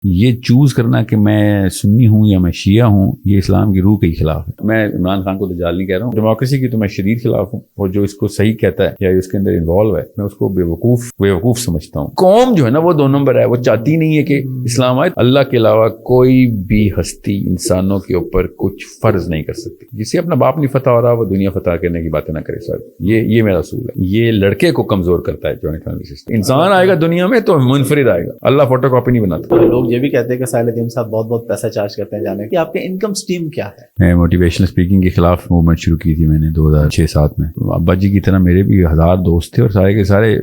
یہ چوز کرنا کہ میں سنی ہوں یا میں شیعہ ہوں، یہ اسلام کی روح کے خلاف ہے. میں عمران خان کو دجال نہیں کہہ رہا ہوں، ڈیموکریسی کی تو میں شدید خلاف ہوں، اور جو اس کو صحیح کہتا ہے یا اس کے اندر انوالو ہے میں اس کو بے وقوف سمجھتا ہوں. قوم جو ہے نا وہ 2 نمبر ہے، وہ چاہتی نہیں ہے کہ اسلام آئے. اللہ کے علاوہ کوئی بھی ہستی انسانوں کے اوپر کچھ فرض نہیں کر سکتی. جسے اپنا باپ نہیں فتح ہو رہا وہ دنیا فتح کرنے کی باتیں نہ کرے. سر یہ میرا اصول ہے. یہ لڑکے کو کمزور کرتا ہے جوائنٹ فیملی سسٹم. انسان آئے گا دنیا میں تو منفرد آئے گا، اللہ فوٹو کاپی نہیں بناتا. لوگ یہ بھی کہتے ہیں کہ ساحل ادیم صاحب بہت پیسہ چارج کرتے ہیں جانے کہ آپ کے انکم سٹریم کیا ہے؟ میں موٹیویشنل اسپیکنگ کے خلاف موومنٹ شروع کی تھی میں نے 2006-07 میں. ابا جی کی طرح میرے بھی 1000 دوست تھے اور سارے کے سارے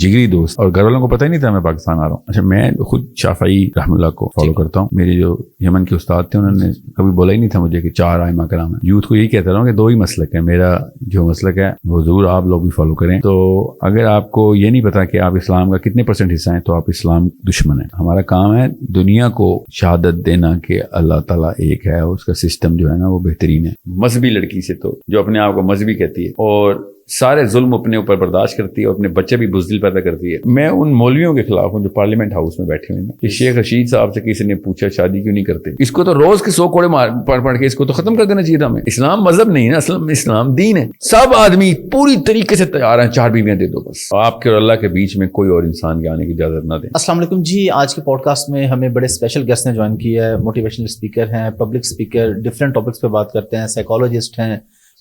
جگری دوست، اور گھر والوں کو پتہ ہی نہیں تھا میں پاکستان آ رہا ہوں. اچھا میں خود شافعی رحمہ اللہ کو فالو کرتا ہوں. میرے جو یمن کے استاد تھے انہوں نے کبھی بولا ہی نہیں تھا مجھے کہ 4 ائمہ کرام ہیں. یوتھ کو یہی کہتا رہا ہوں کہ 2 ہی مسلک ہیں. میرا جو مسلک ہے وہ ضرور آپ لوگ بھی فالو کریں. تو اگر آپ کو یہ نہیں پتا کہ آپ اسلام کا کتنے % حصہ ہیں تو آپ اسلام دشمن ہیں. ہمارا کام ہے دنیا کو شہادت دینا کہ اللہ تعالیٰ ایک ہے، اس کا سسٹم جو ہے نا وہ بہترین ہے. مذہبی لڑکی سے تو جو اپنے آپ کو مذہبی کہتی ہے اور سارے ظلم اپنے اوپر برداشت کرتی ہے اور اپنے بچے بھی بزدل پیدا کرتی ہے. میں ان مولویوں کے خلاف ہوں جو پارلیمنٹ ہاؤس میں بیٹھے ہوئے ہیں کہ شیخ رشید صاحب سے کسی نے پوچھا شادی کیوں نہیں کرتے. اس کو تو روز کے 100 کوڑے پڑھ کے اس کو تو ختم کر دینا چاہیے تھا. ہمیں اسلام مذہب نہیں ہے، اصل اسلام دین ہے. سب آدمی پوری طریقے سے تیار ہیں 4 بیویاں دے دو بس. آپ کے اور اللہ کے بیچ میں کوئی اور انسان کے آنے کی اجازت نہ دیں. السلام علیکم جی. آج کے پوڈ کاسٹ میں ہمیں بڑے اسپیشل گیسٹ نے جوائن کیا ہے. موٹیویشنل اسپیکر ہیں، پبلک اسپیکر، ڈفرینٹ ٹاپکس پہ بات کرتے ہیں، سائیکالوجسٹ ہیں،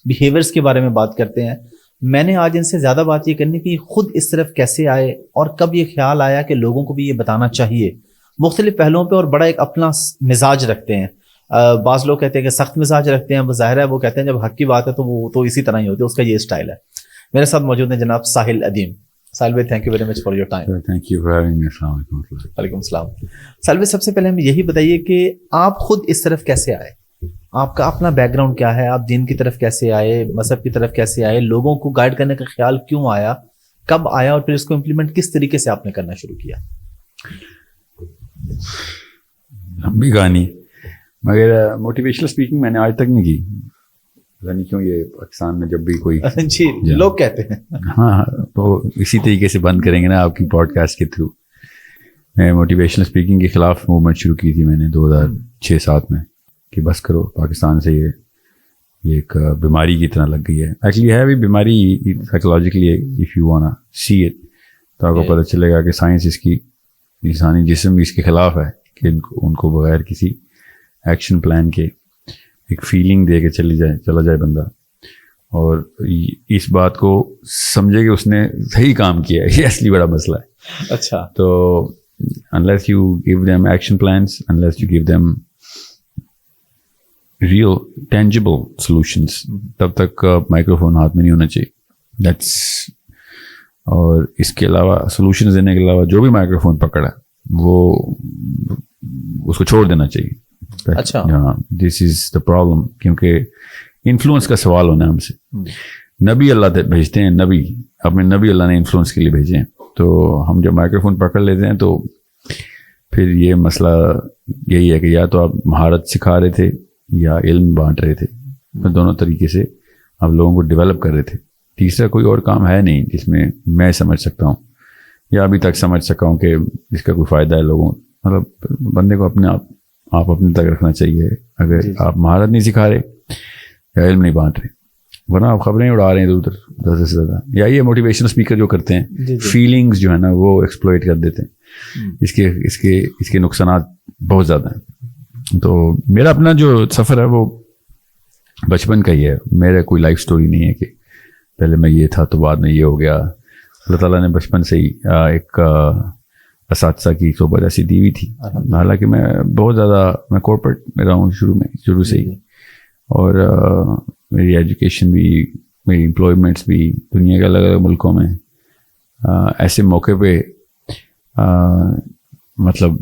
بیہیویئرس کے بارے میں بات کرتے ہیں. میں نے آج ان سے زیادہ بات یہ کرنی کہ خود اس طرف کیسے آئے اور کب یہ خیال آیا کہ لوگوں کو بھی یہ بتانا چاہیے. مختلف پہلوؤں پہ اور بڑا ایک اپنا مزاج رکھتے ہیں. بعض لوگ کہتے ہیں کہ سخت مزاج رکھتے ہیں، وہ ظاہر ہے وہ کہتے ہیں جب حق کی بات ہے تو وہ تو اسی طرح ہی ہوتی ہے، اس کا یہ اسٹائل ہے. میرے ساتھ موجود ہیں جناب ساحل ادیم. ساحل بھائی thank you very much for your time. Thank you for having me. السلام علیکم. وعلیکم السلام. ساحل بھائی سب سے پہلے ہمیں یہی بتائیے کہ آپ خود اس طرف کیسے آئے؟ آپ کا اپنا بیک گراؤنڈ کیا ہے؟ آپ دین کی طرف کیسے آئے؟ مذہب کی طرف کیسے آئے؟ لوگوں کو گائیڈ کرنے کا خیال کیوں آیا؟ کب آیا؟ اور پھر اس کو امپلیمنٹ کس طریقے سے آپ نے کرنا شروع کیا؟ لمبی کہانی، مگر موٹیویشنل اسپیکنگ میں نے آج تک نہیں کی. پتا نہیں کیوں یہ پاکستان میں جب بھی کوئی جی لوگ کہتے ہیں. ہاں تو اسی طریقے سے بند کریں گے نا آپ کی پوڈ کاسٹ کے تھرو. میں موٹیویشنل اسپیکنگ کے خلاف موومنٹ شروع کی تھی میں نے 2006-07 میں کہ بس کرو پاکستان سے یہ ایک بیماری کی طرح لگ گئی ہے. ایکچولی ہے بھی بیماری psychologically. If you wanna see it تو آپ کو پتہ چلے گا کہ سائنس اس کی انسانی جسم بھی اس کے خلاف ہے کہ ان کو بغیر کسی ایکشن پلان کے ایک فیلنگ دے کے چلا جائے بندہ اور اس بات کو سمجھے کہ اس نے صحیح کام کیا ہے. یہ اصلی بڑا مسئلہ ہے. اچھا تو unless you give them action plans, unless you give them real tangible solutions, تب تک مائکرو فون ہاتھ میں نہیں ہونا چاہیے. دیٹس اور اس کے علاوہ سولوشنز دینے کے علاوہ جو بھی مائکرو فون پکڑا وہ اس کو چھوڑ دینا چاہیے. اچھا ہاں دس از دا پرابلم. کیونکہ انفلوئنس کا سوال ہونا ہے ہم سے. نبی اللہ بھیجتے ہیں، نبی اپنے نبی اللہ نے انفلوئنس کے لیے بھیجے ہیں. تو ہم جب مائکرو فون پکڑ لیتے ہیں تو پھر یہ مسئلہ یہی ہے کہ یا تو آپ مہارت سکھا رہے تھے یا علم بانٹ رہے تھے. دونوں طریقے سے آپ لوگوں کو ڈیولپ کر رہے تھے. تیسرا کوئی اور کام ہے نہیں جس میں میں سمجھ سکتا ہوں یا ابھی تک سمجھ سکا ہوں کہ اس کا کوئی فائدہ ہے لوگوں. مطلب بندے کو اپنے آپ اپنے تک رکھنا چاہیے. اگر آپ مہارت نہیں سکھا رہے یا علم نہیں بانٹ رہے ورنہ آپ خبریں اڑا رہے ہیں ادھر ادھر زیادہ سے زیادہ. یا یہ موٹیویشنل اسپیکر جو کرتے ہیں فیلنگز جو ہے نا وہ ایکسپلوئٹ کر دیتے ہیں. اس کے نقصانات بہت زیادہ ہیں. تو میرا اپنا جو سفر ہے وہ بچپن کا ہی ہے. میرا کوئی لائف سٹوری نہیں ہے کہ پہلے میں یہ تھا تو بعد میں یہ ہو گیا. اللہ تعالیٰ نے بچپن سے ہی ایک اساتذہ کی صحبت ایسی دی ہوئی تھی. حالانکہ میں بہت زیادہ میں کارپوریٹ میں رہا ہوں شروع سے ہی. اور میری ایجوکیشن بھی میری امپلائمنٹس بھی دنیا کے الگ الگ ملکوں میں. ایسے موقع پہ مطلب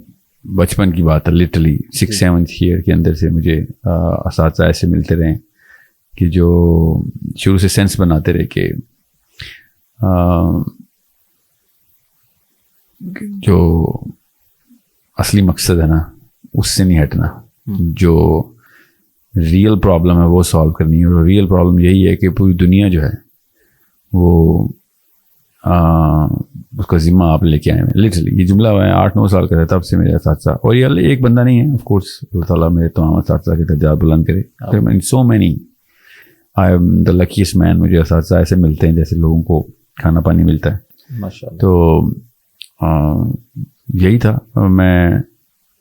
بچپن کی بات ہے لٹرلی 6-7 ایئر کے اندر سے مجھے اساتذہ ایسے ملتے رہے کہ جو شروع سے سینس بناتے رہے کہ جو اصلی مقصد ہے نا اس سے نہیں ہٹنا. جو ریئل پرابلم ہے وہ سالو کرنی ہے. اور ریئل پرابلم یہی ہے کہ پوری دنیا جو ہے وہ اس کا ذمہ آپ لے کے آئے ہیں. لٹرلی یہ جملہ میں 8-9 سال کا تھا تب سے میرے اساتذہ, اور یہ ایک بندہ نہیں ہے, آف کورس اللہ تعالیٰ میرے تمام اساتذہ کے درجات بلند کرے. So many, I am the luckiest man. مجھے اساتذہ ایسے ملتے ہیں جیسے لوگوں کو کھانا پانی ملتا ہے. ماشاءاللہ. تو یہی تھا.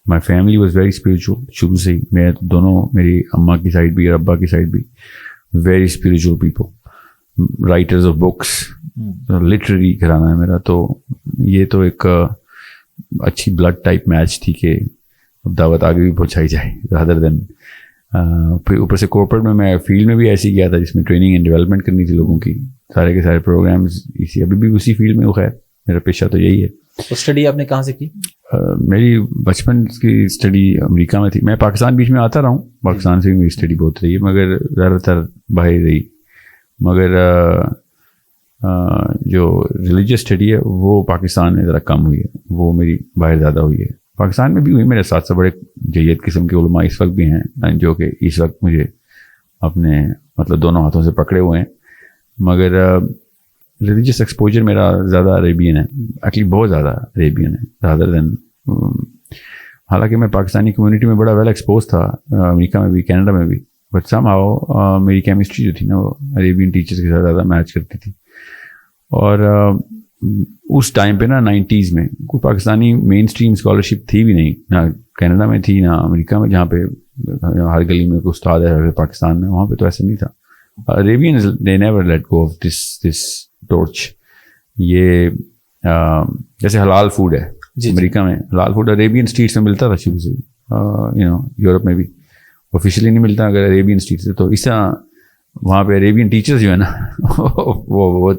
My family was very spiritual شروع سے ہی. میں دونوں, میری اماں کی سائڈ بھی اور ابا کی سائڈ بھی very spiritual people, writers of books, literary گھرانہ ہے میرا. تو یہ تو ایک اچھی بلڈ ٹائپ میچ تھی کہ دعوت آگے بھی پہنچائی جائے رادر دین. پھر اوپر سے کارپوریٹ میں فیلڈ میں بھی ایسی گیا تھا جس میں ٹریننگ اینڈ ڈیولپمنٹ کرنی تھی لوگوں کی. سارے کے سارے پروگرامز اسی, ابھی بھی اسی فیلڈ میں ہوں. خیر میرا پیشہ تو یہی ہے. تو اسٹڈی آپ نے کہاں سے کی؟ میری بچپن کی اسٹڈی امریکہ میں تھی. میں پاکستان بیچ میں آتا رہا ہوں, پاکستان سے بھی میری اسٹڈی بہت رہی ہے, مگر زیادہ تر باہر رہی. مگر جو ریلیجیس اسٹڈی ہے وہ پاکستان میں ذرا کم ہوئی ہے, وہ میری باہر زیادہ ہوئی ہے. پاکستان میں بھی ہوئی. میرے ساتھ بڑے جید قسم کے علماء اس وقت بھی ہیں جو کہ اس وقت مجھے اپنے مطلب دونوں ہاتھوں سے پکڑے ہوئے ہیں. مگر ریلیجیس ایکسپوجر میرا زیادہ عربین ہے, ایکچولی بہت زیادہ عربین ہے رادر دین. حالانکہ میں پاکستانی کمیونٹی میں بڑا ویل ایکسپوز تھا, امریکہ میں بھی کینیڈا میں بھی, بٹ سم ہاؤ میری کیمسٹری جو تھی نا وہ عربین ٹیچرس کے ساتھ زیادہ میچ کرتی تھی. اور اس ٹائم پہ نا 90s میں کوئی پاکستانی مین اسٹریم اسکالرشپ تھی بھی نہیں, نہ کینیڈا میں تھی نہ امریکہ میں, جہاں پہ ہر گلی میں کوئی استاد ہے پاکستان میں, وہاں پہ تو ایسا نہیں تھا. Arabians they never let go of this torch. یہ جیسے حلال فوڈ ہے امریکہ میں, حلال فوڈ عربین اسٹریٹس میں ملتا تھا شروع سے, یورپ میں بھی آفیشیلی نہیں ملتا اگر عربین اسٹریٹ سے. تو اس طرح وہاں پہ عربین ٹیچرز جو ہے نا وہ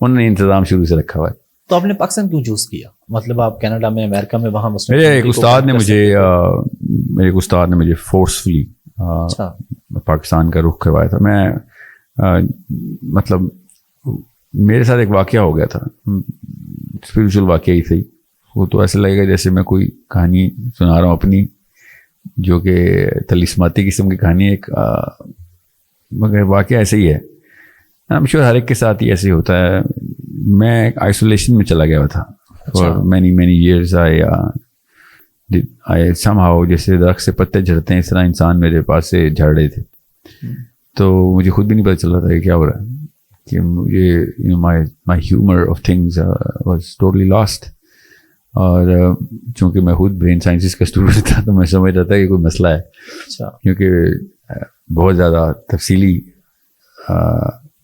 انہوں نے انتظام شروع سے رکھا ہوا ہے. تو آپ نے پاکستان کیوں چوز کیا؟ مطلب آپ کینیڈا میں, امریکہ میں, وہاں میرے ایک استاد نے مجھے فورسفلی پاکستان کا رخ کروایا تھا. میں مطلب میرے ساتھ ایک واقعہ ہو گیا تھا, اسپریچول واقعہ ہی صحیح. وہ تو ایسے لگے گا جیسے میں کوئی کہانی سنا رہا ہوں اپنی, جو کہ طلسماتی قسم کی کہانی ایک, مگر واقعہ ایسے ہی ہے. I'm sure ہر ایک کے ساتھ ہی ایسے ہوتا ہے. میں ایک آئسولیشن میں چلا گیا تھا for many years. I somehow جیسے درخت سے پتے جھڑتے ہیں اس طرح انسان میرے پاس سے جھڑ رہے تھے. تو مجھے خود بھی نہیں پتہ چل رہا تھا کہ کیا ہو رہا ہے, کہ مجھے my humor of things was totally lost. اور چونکہ میں خود برین سائنسز کا اسٹوڈنٹ تھا تو میں سمجھ رہا تھا کہ کوئی مسئلہ ہے, کیونکہ بہت زیادہ تفصیلی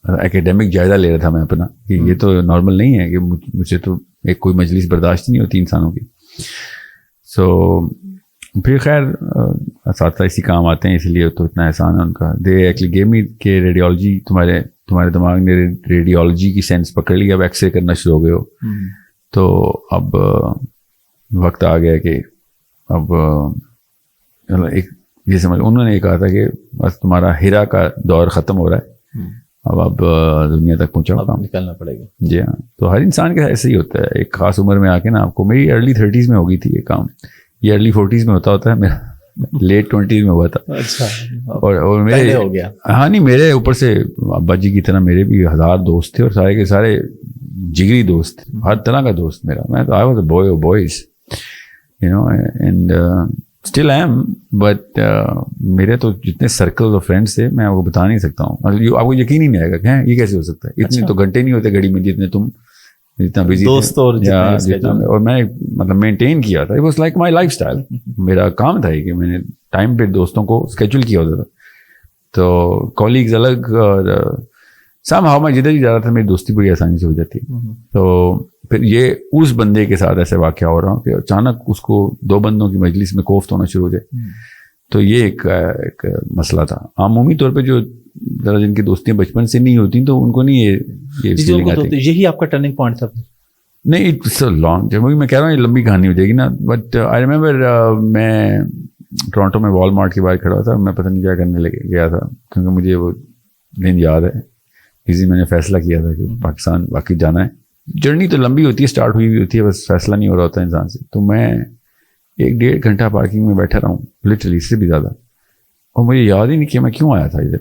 اکیڈیمک جائزہ لے رہا تھا میں اپنا, کہ یہ تو نارمل نہیں ہے کہ مجھے تو ایک کوئی مجلس برداشت نہیں ہوتی انسانوں کی. سو پھر خیر اساتذہ اسی کام آتے ہیں, اس لیے تو اتنا احسان ہے ان کا. دے ایکچولی گیو می کہ ریڈیولوجی تمہارے دماغ نے ریڈیولوجی کی سینس پکڑ لی, اب ایکس رے کرنا شروع ہو گئے ہو. تو اب وقت آ گیا کہ اب ایک یہ سمجھ, انہوں نے یہ کہا تھا کہ بس تمہارا ہیرا کا دور ختم ہو رہا ہے, اب دنیا تک پہنچاؤ, کام نکلنا پڑے گا. جی ہاں. تو ہر انسان کا ایسے ہی ہوتا ہے, ایک خاص عمر میں آ کے نا آپ کو, میری ارلی 30s میں ہو گئی تھی یہ کام, یہ ارلی 40s میں ہوتا ہے, میرا لیٹ 20s میں ہوا تھا. اور میرے ہو گیا. ہاں نہیں, میرے اوپر سے ابا جی کی طرح میرے بھی 1000 دوست تھے, اور سارے کے سارے جگری دوست, ہر طرح کا دوست میرا. میں تو I was a boy of boys, and still I am, but میرے تو جتنے سرکل آف فرینڈس تھے میں آپ کو بتا نہیں سکتا ہوں. مطلب آپ کو یقین ہی نہیں آئے گا کہ یہ کیسے ہو سکتا ہے, اتنے تو گھنٹے نہیں ہوتے گھڑی میں جتنے تم جتنا بزی دوست اور میں مطلب مینٹین کیا تھا. It was like my life style. میرا کام تھا کہ میں نے ٹائم پہ دوستوں کو اسکیجول کیا ہوتا تھا. تو کولیگز الگ, اور سام ہاؤ میں جدھر ہی جا رہا تھا میری دوستی بڑی آسانی سے ہو جاتی. تو پھر یہ اس بندے کے ساتھ ایسے واقعہ ہو رہا ہوں کہ اچانک اس کو 2 بندوں کی مجلس میں کوفت ہونا شروع ہو جائے. تو یہ ایک مسئلہ تھا. عمومی طور پہ جو ذرا جن کی دوستیاں بچپن سے نہیں ہوتی تو ان کو نہیں یہ فیلنگ آتی. یہی آپ کا ٹرننگ پوائنٹ تھا؟ نہیں, اٹس اے لانگ جرنی. میں کہہ رہا ہوں یہ لمبی کہانی ہو جائے گی نا. بٹ آئی ریمبر میں ٹورانٹو میں وال مارٹ کے باہر کھڑا تھا. میں پتہ نہیں کیا کرنے گیا تھا, کیونکہ مجھے وہ دن یاد ہے. اسی میں نے فیصلہ کیا تھا کہ پاکستان واقعی جانا ہے. جرنی تو لمبی ہوتی ہے, اسٹارٹ ہوئی ہوتی ہے, بس فیصلہ نہیں ہو رہا ہوتا انسان سے. تو میں 1-1.5 گھنٹہ پارکنگ میں بیٹھا رہا ہوں, لٹرلی اس سے بھی زیادہ. اور مجھے یاد ہی نہیں کہ میں کیوں آیا تھا ادھر.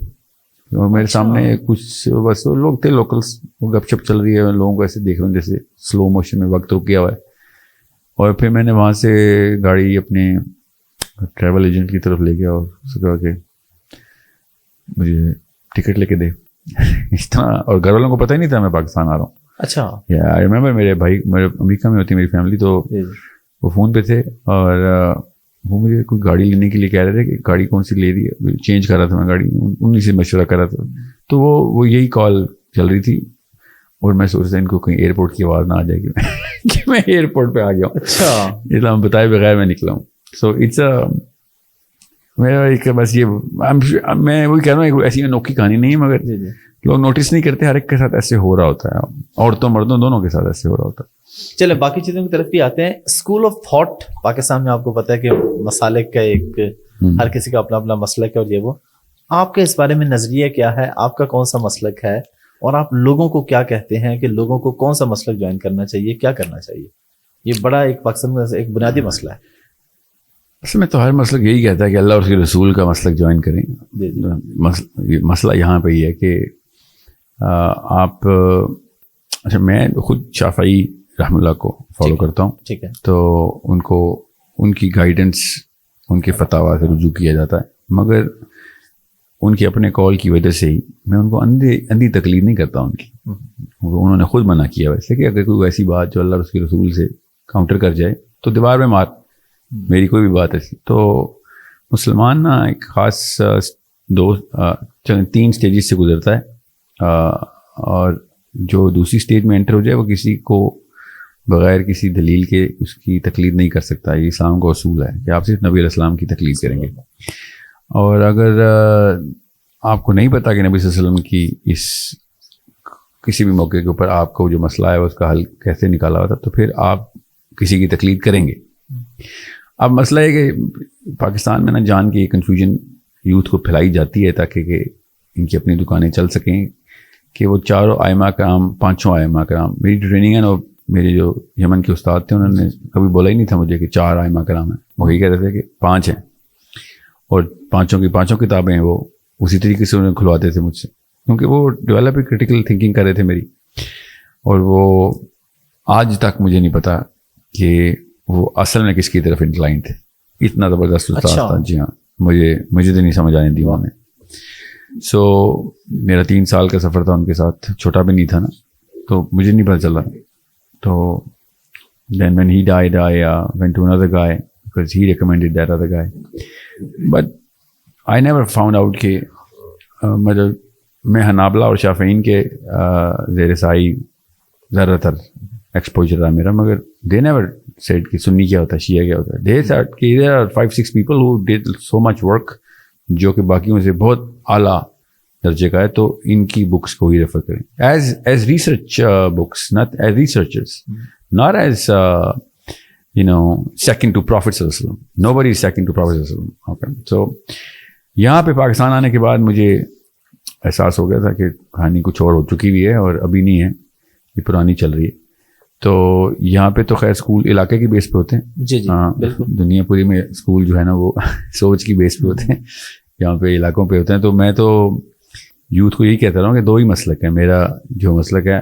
اور میرے سامنے کچھ بس لوگ تھے لوکلس, وہ گپ شپ چل رہی ہے, لوگوں کو ایسے دیکھ رہے ہیں جیسے سلو موشن میں وقت رک گیا ہوا ہے. اور پھر میں نے وہاں سے گاڑی اپنے ٹریول ایجنٹ کی طرف لے گیا اور اس سے کہا کہ مجھے ٹکٹ لے کے دے اس طرح. اور گھر والوں کو پتہ ہی نہیں تھا میں پاکستان آ رہا ہوں. اچھا, آئی ریمبر میرے بھائی, میرے امریکہ میں ہوتی میری فیملی, تو وہ فون پہ تھے اور وہ مجھے کوئی گاڑی لینے کے لیے کہہ رہے تھے کہ گاڑی کون سی لے رہی ہے, چینج کر رہا تھا میں گاڑی, انہیں سے مشورہ کر رہا تھا. تو وہ یہی کال چل رہی تھی اور میں سوچ رہا ان کو کہیں ایئرپورٹ کی آواز نہ آ جائے گی کہ میں ایئرپورٹ پہ آ گیا ہوں. اچھا, اسلام بتائے بغیر میں نکلا ہوں. سو اٹس میرا ایک بس یہ, میں وہی کہہ رہا ہوں ایسی انوکھی کہانی نہیں ہے, مگر لوگ نوٹس نہیں کرتے, ہر ایک کے ساتھ ایسے ہو رہا ہوتا ہے, عورتوں مردوں دونوں کے ساتھ ایسے ہو رہا ہوتا ہے. چلے باقی چیزوں کی طرف بھی آتے ہیں. اسکول آف تھاٹ پاکستان میں آپ کو پتہ ہے کہ مسالک کا ایک ہر کسی کا اپنا اپنا مسلک ہے, اور یہ وہ آپ کا اس بارے میں نظریہ کیا ہے, آپ کا کون سا مسلک ہے, اور آپ لوگوں کو کیا کہتے ہیں کہ لوگوں کو کون سا مسلک جوائن کرنا چاہیے, کیا کرنا چاہیے؟ یہ بڑا ایک پاکستان میں ایک بنیادی مسئلہ ہے. اصل میں تو ہر مسلک یہی کہتا ہے کہ اللہ اور اس کے رسول کا مسلک جوائن کریں. مسئلہ یہاں پہ یہ ہے کہ آپ, اچھا میں خود شافعی رحمہ اللہ کو فالو کرتا ہوں, ٹھیک ہے, تو ان کو ان کی گائیڈنس, ان کے فتاویٰ سے رجوع کیا جاتا ہے, مگر ان کے اپنے کال کی وجہ سے ہی میں ان کو اندھی تقلید نہیں کرتا ان کی. انہوں نے خود منع کیا ویسے کہ اگر کوئی ایسی بات جو اللہ اور اس کے رسول سے کاؤنٹر کر جائے تو دیوار میں مار, میری کوئی بھی بات ایسی. تو مسلمان نا ایک خاص 3 سٹیجز سے گزرتا ہے, اور جو دوسری سٹیج میں انٹر ہو جائے وہ کسی کو بغیر کسی دلیل کے اس کی تقلید نہیں کر سکتا. یہ اسلام کا اصول ہے کہ آپ صرف نبی علیہ السلام کی تقلید کریں گے. اور اگر آپ کو نہیں پتا کہ نبی صلی اللہ علیہ وسلم کی اس کسی بھی موقع کے اوپر آپ کو جو مسئلہ ہے اس کا حل کیسے نکالا ہوتا, تو پھر آپ کسی کی تقلید کریں گے. اب مسئلہ ہے کہ پاکستان میں نا جان کی کنفیوژن یوتھ کو پھیلائی جاتی ہے تاکہ کہ ان کی اپنی دکانیں چل سکیں, کہ وہ 4 ائمہ کرام 5 ائمہ کرام, میری ٹریننگ ہے نا, میرے جو یمن کے استاد تھے انہوں نے کبھی بولا ہی نہیں تھا مجھے کہ 4 ائمہ کرام ہیں, وہ یہ کہہ رہے تھے کہ 5 ہیں, اور 5 کی 5 کتابیں ہیں, وہ اسی طریقے سے انہیں کھلواتے تھے مجھ سے, کیونکہ وہ ڈیولپ کرٹیکل تھنکنگ کر رہے تھے میری. اور وہ آج تک مجھے نہیں پتا کہ وہ اصل میں کس کی طرف انکلائن تھے, اتنا زبردست استاد تھا. جی ہاں, مجھے تو نہیں سمجھ آنے دی انہوں نے. سو میرا 3 سال کا سفر تھا ان کے ساتھ, چھوٹا بھی نہیں تھا نا, تو مجھے نہیں پتا چلا. تو then when he died I went to another guy because he recommended that other guy, but I never found out کہ مطلب میں حنابلہ اور شافعین کے زیر سائی زیادہ تر ایکسپوجر رہا میرا, مگر they never said کہ سنی کیا ہوتا ہے, شیعہ کیا ہوتا ہے. they said کہ there are 5-6 people who did so much work جو کہ باقیوں سے بہت اعلیٰ درجے کا ہے, تو ان کی بکس کو ہی ریفر کریں as research books, not as researchers, not as second to Prophet sallallahu alaihi wasallam. Nobody is second to Prophet sallallahu alaihi wasallam. Okay. So یہاں پہ پاکستان آنے کے بعد مجھے احساس ہو گیا تھا کہ کہانی کچھ اور ہو چکی بھی ہے اور ابھی نہیں ہے, یہ پرانی چل رہی ہے. تو یہاں پہ تو خیر اسکول علاقے کی بیس پہ ہوتے ہیں. جی جی بالکل, دنیا پوری میں اسکول جو ہے نا وہ سوچ کی بیس پہ ہوتے ہیں, یہاں پہ علاقوں پہ ہوتے ہیں. تو میں تو یوتھ کو یہی کہتا رہا ہوں کہ 2 ہی مسلک ہیں. میرا جو مسلک ہے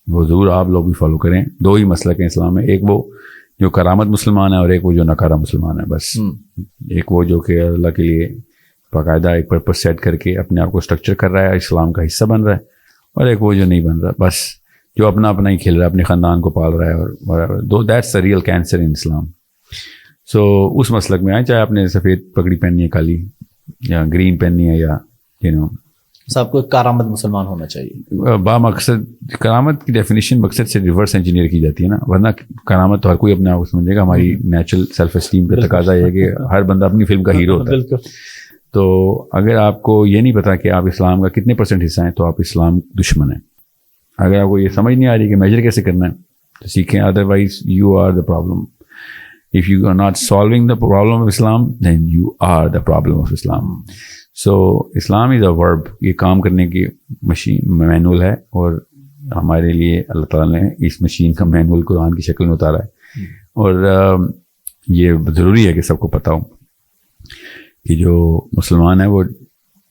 وہ ضرور آپ لوگ بھی فالو کریں. 2 ہی مسلک ہیں اسلام میں, ایک وہ جو کرامت مسلمان ہے اور ایک وہ جو نکارہ مسلمان ہے. بس ایک وہ جو کہ اللہ کے لیے باقاعدہ ایک پرپس سیٹ کر کے اپنے آپ کو اسٹرکچر کر رہا ہے, اسلام کا حصہ بن رہا ہے, اور ایک وہ جو نہیں بن رہا, بس جو اپنا ہی کھیل رہا ہے, اپنے خاندان کو پال رہا ہے, اور دیٹس اے ریئل کینسر ان اسلام. سو اس مسلک میں آئے, چاہے آپ نے سفید پگڑی پہننی ہے, کالی یا گرین پہننی ہے, یا سب کو کرامت مسلمان ہونا چاہیے. مقصد کرامت کی ڈیفینیشن مقصد سے ریورس انجینئر کی جاتی ہے نا, ورنہ کرامت تو ہر کوئی اپنے آپ کو سمجھے گا. ہماری نیچرل سیلف اسٹیم کا تقاضا یہ ہے کہ ہر بندہ اپنی فلم کا ہیرو ہوتا ہے. تو اگر آپ کو یہ نہیں پتا کہ آپ اسلام کا کتنے % حصہ ہیں, تو آپ اسلام دشمن ہیں. اگر آپ کو یہ سمجھ نہیں آ رہی کہ میجر کیسے کرنا ہے, تو سیکھیں, otherwise you are the problem. If you are not solving the problem of Islam, then you are the problem of Islam. So Islam is a verb. یہ کام کرنے کی مشین مینول ہے, اور ہمارے لیے اللہ تعالیٰ نے اس مشین کا مینول قرآن کی شکل میں اتارا ہے. اور یہ ضروری ہے کہ سب کو پتہ ہو کہ جو مسلمان ہے وہ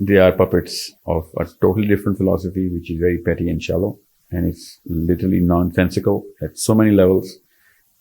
they are puppets of a totally different philosophy which is very petty and shallow and it's literally nonsensical at so many levels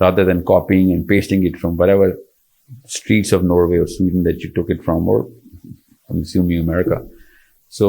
rather than copying and pasting it from whatever streets of Norway or Sweden that you took it from, or I'm assuming America. So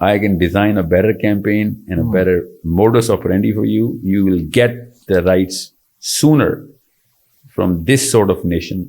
I can design a better campaign and a better modus operandi for you. You will get the rights sooner from this sort of nation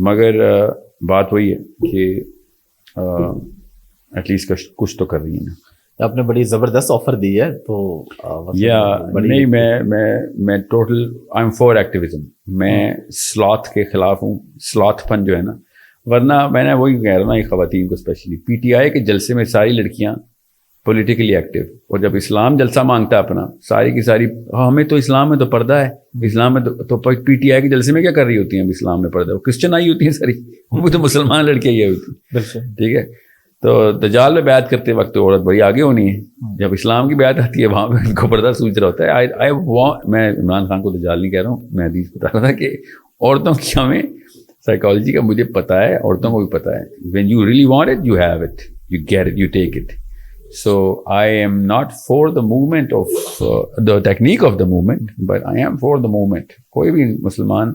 مگر بات وہی ہے کہ at least کچھ تو کر رہی ہیں. آپ نے بڑی زبردست آفر دی ہے تو یا نہیں, میں total I am for activism. میں سلاتھ کے خلاف ہوں, سلاتھ پن جو ہے نا. ورنہ میں نے وہی کہہ رہا ہوں نا, خواتین کو اسپیشلی پی ٹی آئی کے جلسے میں ساری لڑکیاں پولیٹیکلی ایکٹیو, اور جب اسلام جلسہ مانگتا ہے اپنا ساری کی ساری, ہمیں تو اسلام میں تو پردہ ہے, اسلام میں تو پی ٹی آئی کے جلسے میں کیا کر رہی ہوتی ہیں؟ اسلام میں پردہ, وہ کرسچن آئی ہوتی ہیں ساری, وہ تو مسلمان لڑکیاں ہی ہوتی ہیں. ٹھیک ہے, تو دجال میں بیعت کرتے وقت عورت بڑی آگے ہونی ہے, جب اسلام کی بیعت آتی ہے وہاں پہ ان کو پردہ سوچ رہا ہوتا ہے. میں عمران خان کو دجال نہیں کہہ رہا ہوں, میں حدیث بتا رہا تھا کہ عورتوں کی ہمیں سائیکالوجی کا مجھے پتہ ہے, عورتوں کو بھی پتہ ہے. When you really want it you have it, you get it, you take it. So I am not for the movement of the technique of the movement, but I am for the movement. کوئی بھی مسلمان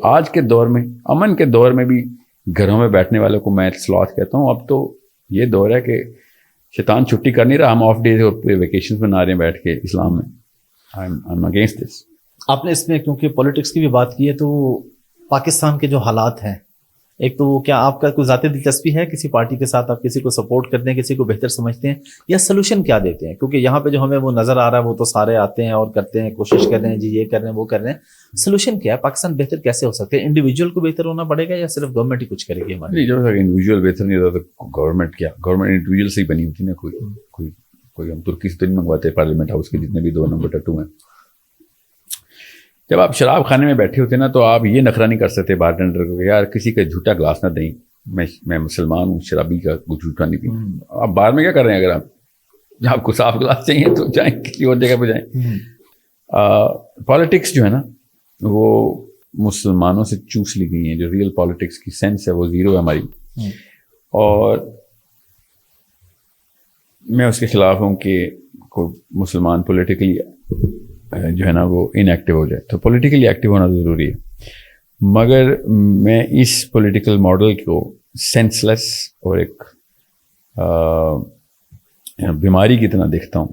آج کے دور میں, امن کے دور میں بھی گھروں میں بیٹھنے والوں کو میں سلوت کہتا ہوں. اب تو یہ دور ہے کہ شیطان چھٹی کر نہیں رہا, ہم آف ڈیز اور ویکیشنز بنا رہے ہیں بیٹھ کے اسلام میں. I'm against this. آپ نے اس میں کیونکہ پولیٹکس کی بھی بات کی ہے, تو پاکستان کے جو حالات ہیں, ایک تو کیا آپ کا کوئی ذاتی دلچسپی ہے کسی پارٹی کے ساتھ, آپ کسی کو سپورٹ کرتے ہیں, کسی کو بہتر سمجھتے ہیں, یا سلوشن کیا دیتے ہیں؟ کیونکہ یہاں پہ جو ہمیں وہ نظر آ رہا ہے وہ تو سارے آتے ہیں اور کرتے ہیں, کوشش کر رہے ہیں جی یہ کر رہے ہیں وہ کر رہے ہیں. سلوشن کیا ہے؟ پاکستان بہتر کیسے ہو سکتے ہیں؟ انڈیویجول کو بہتر ہونا پڑے گا یا صرف گورنمنٹ ہی کچھ کرے گی ہماری؟ جب تک انڈیویجول بہتر نہیں ہوتا تو گورنمنٹ کیا, گورنمنٹ انڈیویجول سے ہی بنی ہوتی ہے نا. کوئی ہم ترکی سے تو نہیں منگواتے پارلیمنٹ ہاؤس کے جتنے بھی 2 نمبر ٹٹو ہیں. جب آپ شراب خانے میں بیٹھے ہوتے ہیں نا تو آپ یہ نخرہ نہیں کر سکتے بار ٹینڈر کو, یار کسی کا جھوٹا گلاس نہ دیں, میں مسلمان ہوں, شرابی کا جھوٹا نہیں پی. آپ بار میں کیا کر رہے ہیں؟ اگر آپ کو صاف گلاس چاہیے تو جائیں کسی اور جگہ پہ جائیں. پالیٹکس جو ہے نا وہ مسلمانوں سے چوس لی گئی ہیں. جو ریئل پالیٹکس کی سینس ہے وہ زیرو ہے ہماری, اور میں اس کے خلاف ہوں کہ کوئی مسلمان پولیٹیکلی جو ہے نا وہ ان ایکٹیو ہو جائے. تو پولیٹیکلی ایکٹیو ہونا ضروری ہے, مگر میں اس پولیٹیکل ماڈل کو سینس لیس اور ایک بیماری کی طرح دیکھتا ہوں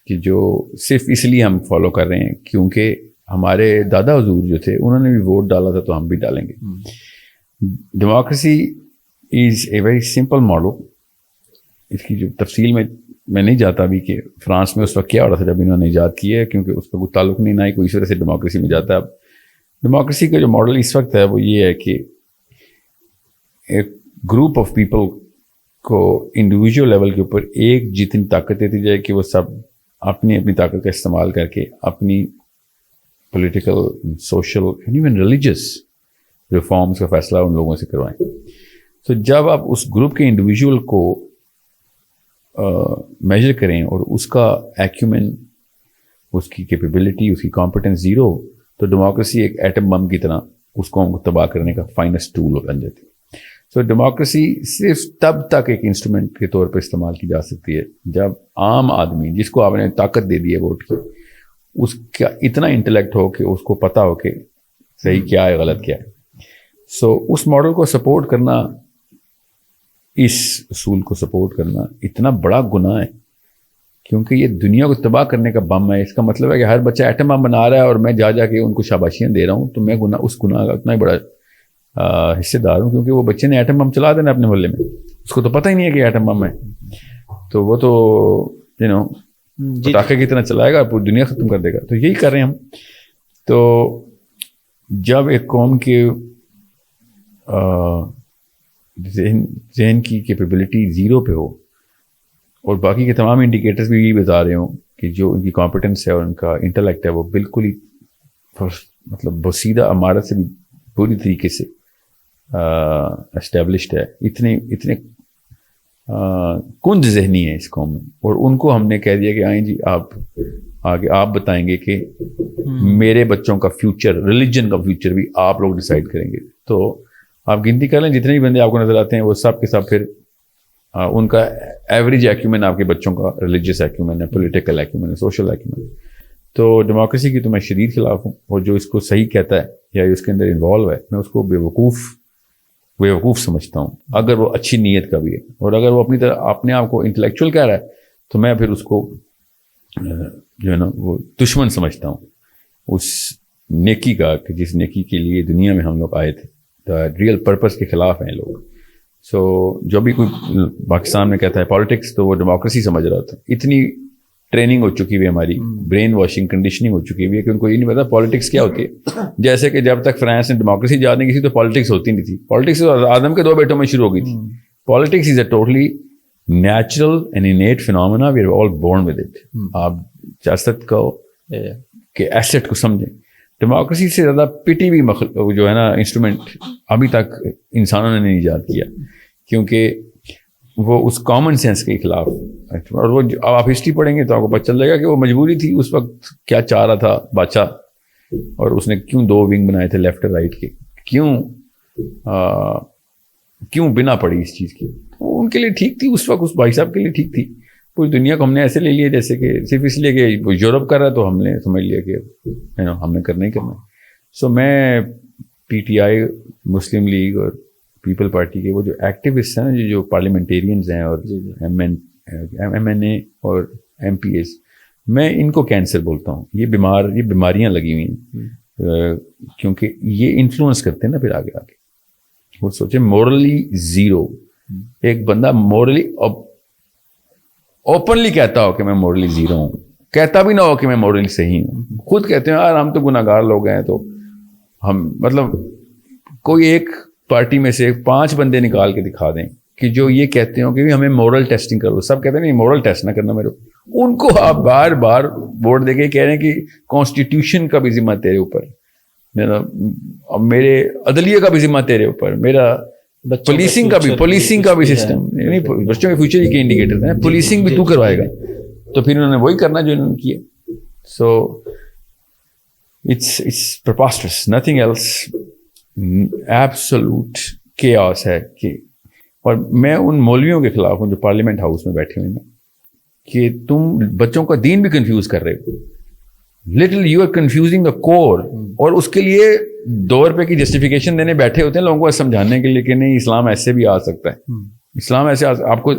کہ جو صرف اس لیے ہم فالو کر رہے ہیں کیونکہ ہمارے دادا حضور جو تھے انہوں نے بھی ووٹ ڈالا تھا تو ہم بھی ڈالیں گے. Democracy is a very simple model. اس کی جو تفصیل میں نہیں جاتا ابھی کہ فرانس میں اس وقت کیا ہو رہا تھا جب انہوں نے ایجاد کی ہے, کیونکہ اس کا کوئی تعلق نہیں, نہ ہی کوئی اس وجہ سے ڈیموکریسی میں جاتا ہے. اب ڈیموکریسی کا جو ماڈل اس وقت ہے وہ یہ ہے کہ ایک گروپ آف پیپل کو انڈیویجول لیول کے اوپر ایک جتنی طاقت دیتی جائے کہ وہ سب اپنی اپنی طاقت کا استعمال کر کے اپنی political, social and even religious reforms کا فیصلہ ان لوگوں سے کروائیں. تو جب آپ اس گروپ کے انڈیویجول کو میجر کریں اور اس کا ایکیومن, اس کی کیپیبلٹی, اس کی کمپٹنس زیرو, تو ڈیموکریسی ایک ایٹم بم کی طرح اس کو تباہ کرنے کا فائنسٹ ٹول بن جاتی ہے. سو ڈیموکریسی صرف تب تک ایک انسٹرومنٹ کے طور پر استعمال کی جا سکتی ہے جب عام آدمی جس کو آپ نے طاقت دے دی ہے ووٹ کی, اس کا اتنا انٹلیکٹ ہو کہ اس کو پتہ ہو کہ صحیح کیا ہے غلط کیا ہے. سو اس ماڈل کو سپورٹ کرنا, اس اصول کو سپورٹ کرنا اتنا بڑا گناہ ہے کیونکہ یہ دنیا کو تباہ کرنے کا بم ہے. اس کا مطلب ہے کہ ہر بچہ ایٹم بم بنا رہا ہے اور میں جا کے ان کو شاباشیاں دے رہا ہوں, تو میں اس گناہ کا اتنا ہی بڑا حصے دار ہوں, کیونکہ وہ بچے نے ایٹم بم چلا دینا اپنے محلے میں, اس کو تو پتہ ہی نہیں ہے کہ ایٹم بم ہے, تو وہ تو پٹاخے کی طرح چلائے گا, پوری دنیا ختم کر دے گا. تو یہی کر رہے ہیں ہم. تو جب ایک قوم کے ذہن کی کیپیبلٹی زیرو پہ ہو اور باقی کے تمام انڈیکیٹرز بھی یہی بتا رہے ہوں کہ جو ان کی کمپٹنس ہے اور ان کا انٹلیکٹ ہے وہ بالکل ہی مطلب بسیدہ عمارت سے بھی پوری طریقے سے اسٹیبلشڈ ہے, اتنے کنج ذہنی ہے اس قوم میں, اور ان کو ہم نے کہہ دیا کہ آئیں جی آپ آگے آپ بتائیں گے کہ میرے بچوں کا فیوچر, ریلیجن کا فیوچر بھی آپ لوگ ڈیسائیڈ کریں گے. تو آپ گنتی کر لیں جتنے بھی بندے آپ کو نظر آتے ہیں وہ سب کے سب پھر ان کا ایوریج ایکیومن آپ کے بچوں کا ریلیجیس ایکیومن ہے, پولیٹیکل ایکیومن ہے, سوشل ایکیومن. تو ڈیموکریسی کی تو میں شدید خلاف ہوں, اور جو اس کو صحیح کہتا ہے یا اس کے اندر انوالو ہے میں اس کو بیوقوف سمجھتا ہوں, اگر وہ اچھی نیت کا بھی ہے. اور اگر وہ اپنی طرح اپنے آپ کو انٹلیکچوئل کہہ رہا ہے تو میں پھر اس کو جو ہے نا وہ دشمن سمجھتا ہوں اس نیکی کا, کہ جس نیکی کے لیے دنیا میں ہم لوگ آئے تھے. ریئل پرپز کے خلاف ہیں لوگ. سو جو بھی کوئی پاکستان میں کہتا ہے پالیٹکس تو وہ ڈیموکریسی سمجھ رہا تھا. اتنی ٹریننگ ہو چکی ہوئی ہے ہماری, برین واشنگ کنڈیشننگ ہو چکی ہوئی ہے کہ ان کو یہ نہیں پتا پالیٹکس کیا ہوتی ہے. جیسے کہ جب تک فرانس نے ڈیموکریسی ایجاد نہیں کی تھی تو پالیٹکس ہوتی نہیں تھی. پالیٹکس آدم کے 2 بیٹوں میں شروع ہو گئی تھی. Politics is a totally natural and innate phenomena, we are all born with it. آپ سیاست کو کہ ایسٹ کو سمجھیں. ڈیموکریسی سے زیادہ پٹی بھی جو ہے نا انسٹرومنٹ ابھی تک انسانوں نے نہیں ایجاد کیا, کیونکہ وہ اس کامن سینس کے خلاف. اور وہ آپ ہسٹری پڑھیں گے تو آپ کو پتہ چل جائے گا کہ وہ مجبوری تھی اس وقت, کیا چاہ رہا تھا بادشاہ, اور اس نے کیوں 2 ونگ بنائے تھے لیفٹ اور رائٹ کے, کیوں بنا پڑی اس چیز کی. ان کے لیے ٹھیک تھی اس وقت, اس بھائی صاحب کے لیے ٹھیک تھی. پوری دنیا کو ہم نے ایسے لے لیا جیسے کہ صرف اس لیے کہ وہ یورپ کر رہا ہے تو ہم نے سمجھ لیا کہ ہم نے کرنا ہی کرنا. سو میں P T I, Muslim league اور پیپل پارٹی کے وہ جو ایکٹیوسٹ ہیں نا, جو پارلیمنٹیرینز ہیں اور ایم این اے اور ایم پی ایز, میں ان کو کینسر بولتا ہوں. یہ بیماریاں لگی ہوئی ہیں کیونکہ یہ انفلوئنس کرتے ہیں نا پھر آگے. وہ سوچیں مورلی زیرو, ایک بندہ مورلی اوپنلی کہتا ہو کہ میں مورلی زیرو ہوں, کہتا بھی نہ ہو کہ میں مورلی صحیح ہوں. خود کہتے ہیں یار ہم تو گناہ گار لوگ ہیں, تو ہم مطلب کوئی ایک پارٹی میں سے 5 بندے نکال کے دکھا دیں کہ جو یہ کہتے ہوں کہ ہمیں مورل ٹیسٹنگ کرو. سب کہتے ہیں نہیں مورل ٹیسٹ نہ کرنا میرے, ان کو آپ بار بار ووٹ دے کے کہہ رہے ہیں کہ کانسٹیٹیوشن کا بھی ذمہ تیرے اوپر, میرے عدلیہ کا بھی ذمہ تیرے اوپر, میرا پولیسنگ کا بھی سسٹم, بچوں کے فیوچر کے انڈیکیٹر ہیں, پولیسنگ بھی تو کروائے گا. تو پھر انہوں نے وہی کرنا جو انہوں نے کیا. So it's preposterous, nothing else, absolute chaos ہے. کہ اور میں ان مولویوں کے خلاف ہوں جو پارلیمنٹ ہاؤس میں بیٹھے ہوئے ہیں کہ تم بچوں کا دین بھی کنفیوز کر رہے ہو. لٹل یو آر کنفیوزنگ دا کور, اور اس کے لیے 2 روپے کی جسٹیفیکیشن دینے بیٹھے ہوتے ہیں لوگوں کو سمجھانے کے لیے کہ نہیں اسلام ایسے بھی آ سکتا ہے, اسلام ایسے آپ کو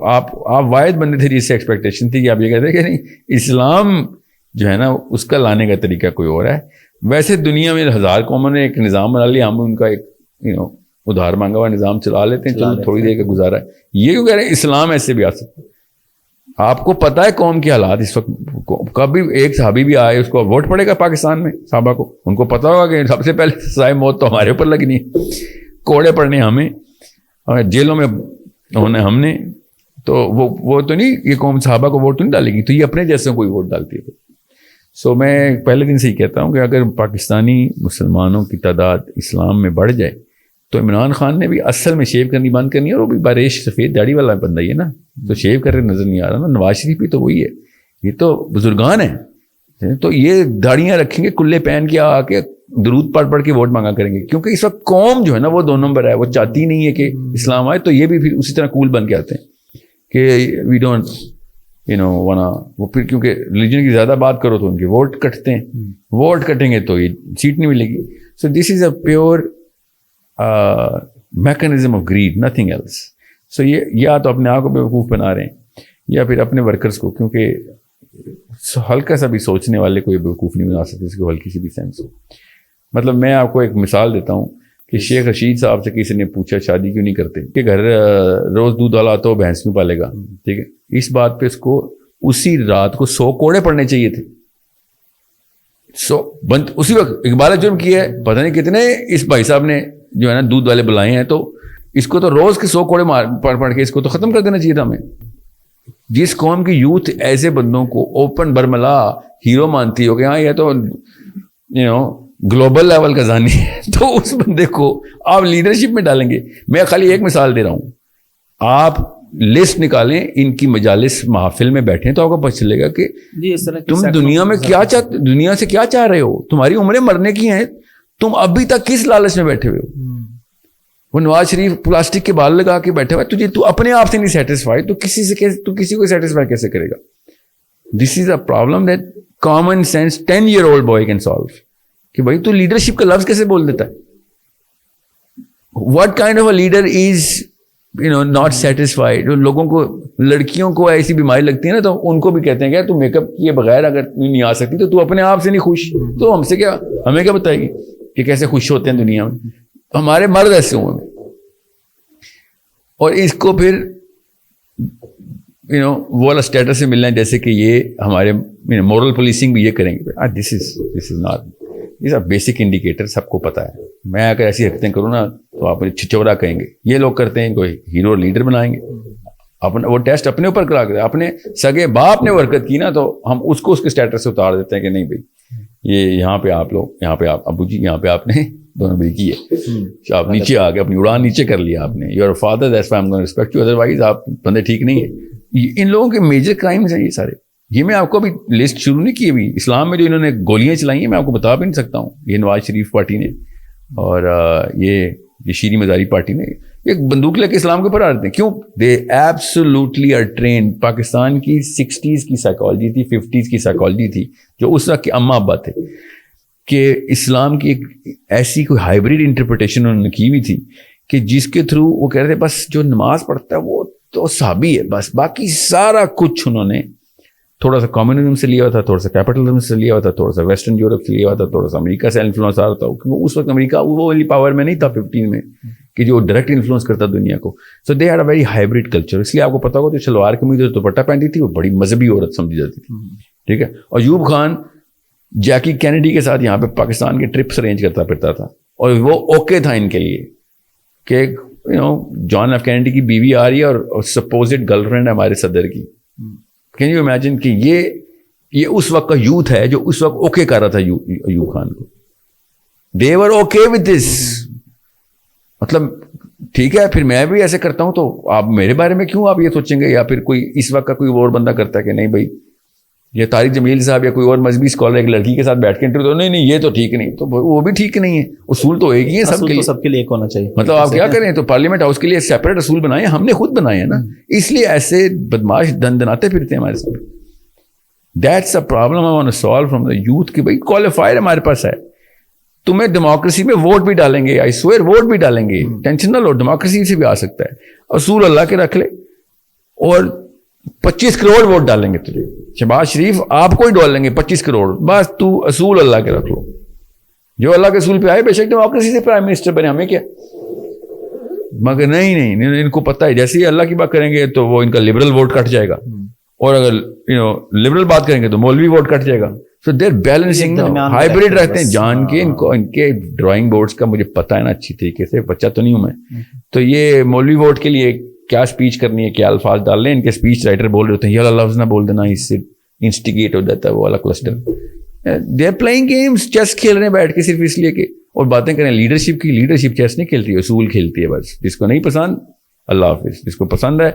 آپ واحد بندے تھے جس سے ایکسپیکٹیشن تھی کہ آپ یہ کہتے ہیں کہ نہیں اسلام جو ہے نا اس کا لانے کا طریقہ کوئی اور ہے. ویسے دنیا میں 1000 قوموں نے ایک نظام بنا لیا, ہم ان کا ایک ادھار مانگا ہوا نظام چلا لیتے ہیں, چلو تھوڑی دیر کا گزارا ہے. یہ کیوں کہہ رہے ہیں اسلام ایسے بھی آ سکتا ہے. آپ کو پتا ہے قوم کے حالات اس وقت, کبھی ایک صحابی بھی آئے اس کو ووٹ پڑے گا پاکستان میں, صحابہ کو ان کو پتا ہوگا کہ سب سے پہلے سزائے موت تو ہمارے اوپر لگنی ہے, کوڑے پڑنے ہمیں, اور جیلوں میں ہونا ہم نے. تو وہ تو نہیں, یہ قوم صحابہ کو ووٹ تو نہیں ڈالے گی, تو یہ اپنے جیسے کوئی ووٹ ڈالتی ہے. سو میں پہلے دن سے ہی کہتا ہوں کہ اگر پاکستانی مسلمانوں کی تعداد اسلام میں بڑھ جائے تو عمران خان نے بھی اصل میں شیو کرنی بند کرنی ہے, اور وہ بھی باریش سفید داڑھی والا بندہ ہی ہے نا, تو شیو کر رہے نظر نہیں آ رہا نا. نواز شریف بھی تو وہی ہے, یہ تو بزرگان ہیں, تو یہ داڑیاں رکھیں گے کلے پہن کے آ کے درود پڑھ کے ووٹ مانگا کریں گے. کیونکہ اس وقت قوم جو ہے نا وہ 2 نمبر ہے, وہ چاہتی نہیں ہے کہ اسلام آئے, تو یہ بھی پھر اسی طرح کول بن کے آتے ہیں کہ وی ڈونٹ ونا. وہ پھر کیونکہ ریلیجن کی زیادہ بات کرو تو ان کے ووٹ کٹتے ہیں, ووٹ کٹیں گے تو یہ سیٹ نہیں ملے گی. So this is a pure mechanism of grade, nothing else. So یہ یا تو اپنے آپ کو بیوقوف بنا رہے ہیں یا پھر اپنے ورکرز کو, کیونکہ ہلکا سا بھی سوچنے والے کو یہ بیوقوف نہیں بنا سکتے اس کو ہلکی سی بھی سینس ہو. مطلب میں آپ کو ایک مثال دیتا ہوں کہ شیخ رشید صاحب سے کسی نے پوچھا شادی کیوں نہیں کرتے, کہ گھر روز دودھ والا تو بھینس کیوں پالے گا, ٹھیک ہے. اس بات پہ اس کو اسی رات کو 100 کوڑے پڑنے چاہیے تھے. اسی وقت اقبال جرم کیا ہے, پتہ نہیں کتنے اس بھائی صاحب نے جو ہے نا دودھ والے بلائے ہیں, تو اس کو تو روز کے 100 کوڑے پڑھ کے اس کو تو ختم کر دینا چاہیے تھا ہمیں. جس قوم کی یوتھ ایسے بندوں کو اوپن برملا ہیرو مانتی ہو کہ ہاں یہ تو گلوبل لیول کا زانی ہے, تو اس بندے کو آپ لیڈرشپ میں ڈالیں گے. میں خالی ایک مثال دے رہا ہوں, آپ لسٹ نکالیں ان کی مجالس محافل میں بیٹھیں تو آپ کو پتہ چلے گا کہ تم دنیا میں دنیا سے کیا چاہ رہے ہو. تمہاری عمریں مرنے کی ہیں, تم ابھی تک کس لالچ میں بیٹھے ہوئے ہو. وہ نواز شریف پلاسٹک کے بال لگا کے بیٹھے ہوئے, تجھے تو اپنے آپ سے نہیں سیٹسفائی, تو کسی کو سیٹسفائی کیسے کرے گا. This is a problem that common sense 10-year-old boy can solve. کہ بھائی تو لیڈرشپ کا لفظ کیسے بول دیتا ہے. What kind of a leader is not satisfied. لوگوں کو, لڑکیوں کو ایسی بیماری لگتی ہے نا, تو ان کو بھی کہتے ہیں کہ تو میک اپ کیے بغیر اگر نہیں آ سکتی تو اپنے آپ سے نہیں خوش, تو ہمیں کیا بتائے گی کہ کیسے خوش ہوتے ہیں دنیا میں. ہمارے مرد ایسے ہوئے ہیں اور اس کو پھر وہ والا اسٹیٹس سے ملنا ہے جیسے کہ یہ ہمارے مورل پولیسنگ بھی یہ کریں گے. دس از ناٹ یہ بیسک انڈیکیٹر سب کو پتا ہے. میں اگر ایسی حرکتیں کروں نا تو آپ چھچورا کہیں گے. یہ لوگ کرتے ہیں کوئی ہیرو لیڈر بنائیں گے, اپنا وہ ٹیسٹ اپنے اوپر کرا کے اپنے سگے باپ نے حرکت کی نا تو ہم اس کو اس کے اسٹیٹس سے اتار دیتے ہیں کہ نہیں بھائی یہ یہاں پہ آپ لوگ, یہاں پہ آپ ابو جی, یہاں پہ آپ نے دونوں بری کی ہے, آپ نیچے آ گئے, اپنی اڑان نیچے کر لیا آپ نے. Your father that's why I am going to respect you, otherwise آپ بندے ٹھیک نہیں ہیں. ان لوگوں کے میجر کرائمز ہیں یہ سارے. یہ میں آپ کو ابھی لسٹ شروع نہیں کی ابھی. اسلام میں جو انہوں نے گولیاں چلائی ہیں میں آپ کو بتا بھی نہیں سکتا ہوں. یہ نواز شریف پارٹی نے اور یہ شیریں مزاری پارٹی نے ایک بندوق لے کے اسلام کے اوپر آ رہتے ہیں. کیوں؟ دے ایبسولوٹلی آر ٹرینڈ. پاکستان کی 60s کی سائیکالوجی تھی, 50s کی سائیکالوجی تھی جو اس وقت کے اماں ابا تھے کہ اسلام کی ایک ایسی کوئی ہائبریڈ انٹرپریٹیشن انہوں نے کی ہوئی تھی کہ جس کے تھرو وہ کہہ رہے تھے بس جو نماز پڑھتا ہے وہ تو صحابی ہے بس, باقی سارا کچھ انہوں نے تھوڑا سا کمیونزم سے لیا ہوا تھا, تھوڑا سا کیپٹلزم سے لیا ہوا تھا, تھوڑا سا ویسٹرن یورپ سے لیا ہوا تھا, تھوڑا سا امریکہ سے انفلوئنس آ رہا تھا کیونکہ اس وقت امریکہ وہ والی پاور میں نہیں تھا 15 میں کہ جو ڈائریکٹ انفلوئنس کرتا دنیا کو. So they had a very hybrid culture. اس لیے آپ کو پتا ہوگا جو شلوار قمیض اور دوپٹہ پہنتی تھی وہ بڑی مذہبی عورت سمجھی جاتی تھی. ٹھیک ہے. اور ایوب خان جیکی کینیڈی کے ساتھ یہاں پہ پاکستان کے ٹرپس ارینج کرتا پھرتا تھا اور وہ اوکے تھا ان کے لیے کہ جان ایف کینیڈی کی بیوی آ رہی ہے اور سپوزڈ گرل فرینڈ ہے ہمارے صدر کی. کین یو امیجن کہ یہ اس وقت کا یوتھ ہے جو اس وقت اوکے کر رہا تھا ایوب خان کو. دے ور اوکے وتھ دس. مطلب ٹھیک ہے پھر میں بھی ایسے کرتا ہوں تو آپ میرے بارے میں کیوں آپ یہ سوچیں گے, یا پھر کوئی اس وقت کا کوئی اور بندہ کرتا ہے کہ نہیں بھائی یہ طارق جمیل صاحب یا کوئی اور مذہبی اسکالر ایک لڑکی کے ساتھ بیٹھ کے انٹرویو, نہیں یہ تو ٹھیک نہیں, تو وہ بھی ٹھیک نہیں ہے. اصول تو ایک ہی ہے سب کے لیے ایک ہونا چاہیے. مطلب آپ کیا کریں, تو پارلیمنٹ ہاؤس کے لیے سیپریٹ اصول بنائے, ہم نے خود بنائے ہیں نا, اس لیے ایسے بدماش دندناتے پھرتے ہیں ہمارے ساتھ. That's a problem I want to solve from the youth کہ بھائی کوالیفائر ہمارے پاس ہے, تمہیں ڈیموکریسی میں ووٹ بھی ڈالیں گے, آئی سوئر ووٹ بھی ڈالیں گے, ٹینشن نہ لو, ڈیموکریسی سے بھی آ سکتا ہے. اصول اللہ کے رکھ لے اور 25 کروڑ ووٹ ڈالیں گے تجھے. شہباز شریف آپ کو ہی ڈال لیں گے 25 کروڑ, بس تو اصول اللہ کے رکھ لو. جو اللہ کے اصول پہ آئے بے شک ڈیموکریسی سے پرائم منسٹر بنے, ہمیں کیا. مگر نہیں ان کو پتہ ہے جیسے ہی اللہ کی بات کریں گے تو وہ ان کا لبرل ووٹ کٹ جائے گا, اور اگر لبرل بات کریں گے تو مولوی ووٹ کٹ جائے گا. سو دیر بیلنسنگ ہائبریڈ رہتے ہیں جان کے. ان کے ڈرائنگ بورڈس کا مجھے پتا ہے نا اچھی طریقے سے, بچہ تو نہیں ہوں میں, تو یہ مولوی ووٹ کے لیے کیا اسپیچ کرنی ہے, کیا الفاظ ڈال لیں, ان کے اسپیچ رائٹر بول رہے ہوتے ہیں یہ والا لفظ نہ بول دینا, اس سے انسٹیگیٹ ہو جاتا ہے وہ والا cluster. They are playing games, chess کھیل رہے ہیں بیٹھ کے صرف اس لیے کہ, اور باتیں کریں لیڈرشپ کی. لیڈرشپ چیس نہیں کھیلتی ہے, اصول کھیلتی ہے بس. جس کو نہیں پسند اللہ حافظ, جس کو پسند ہے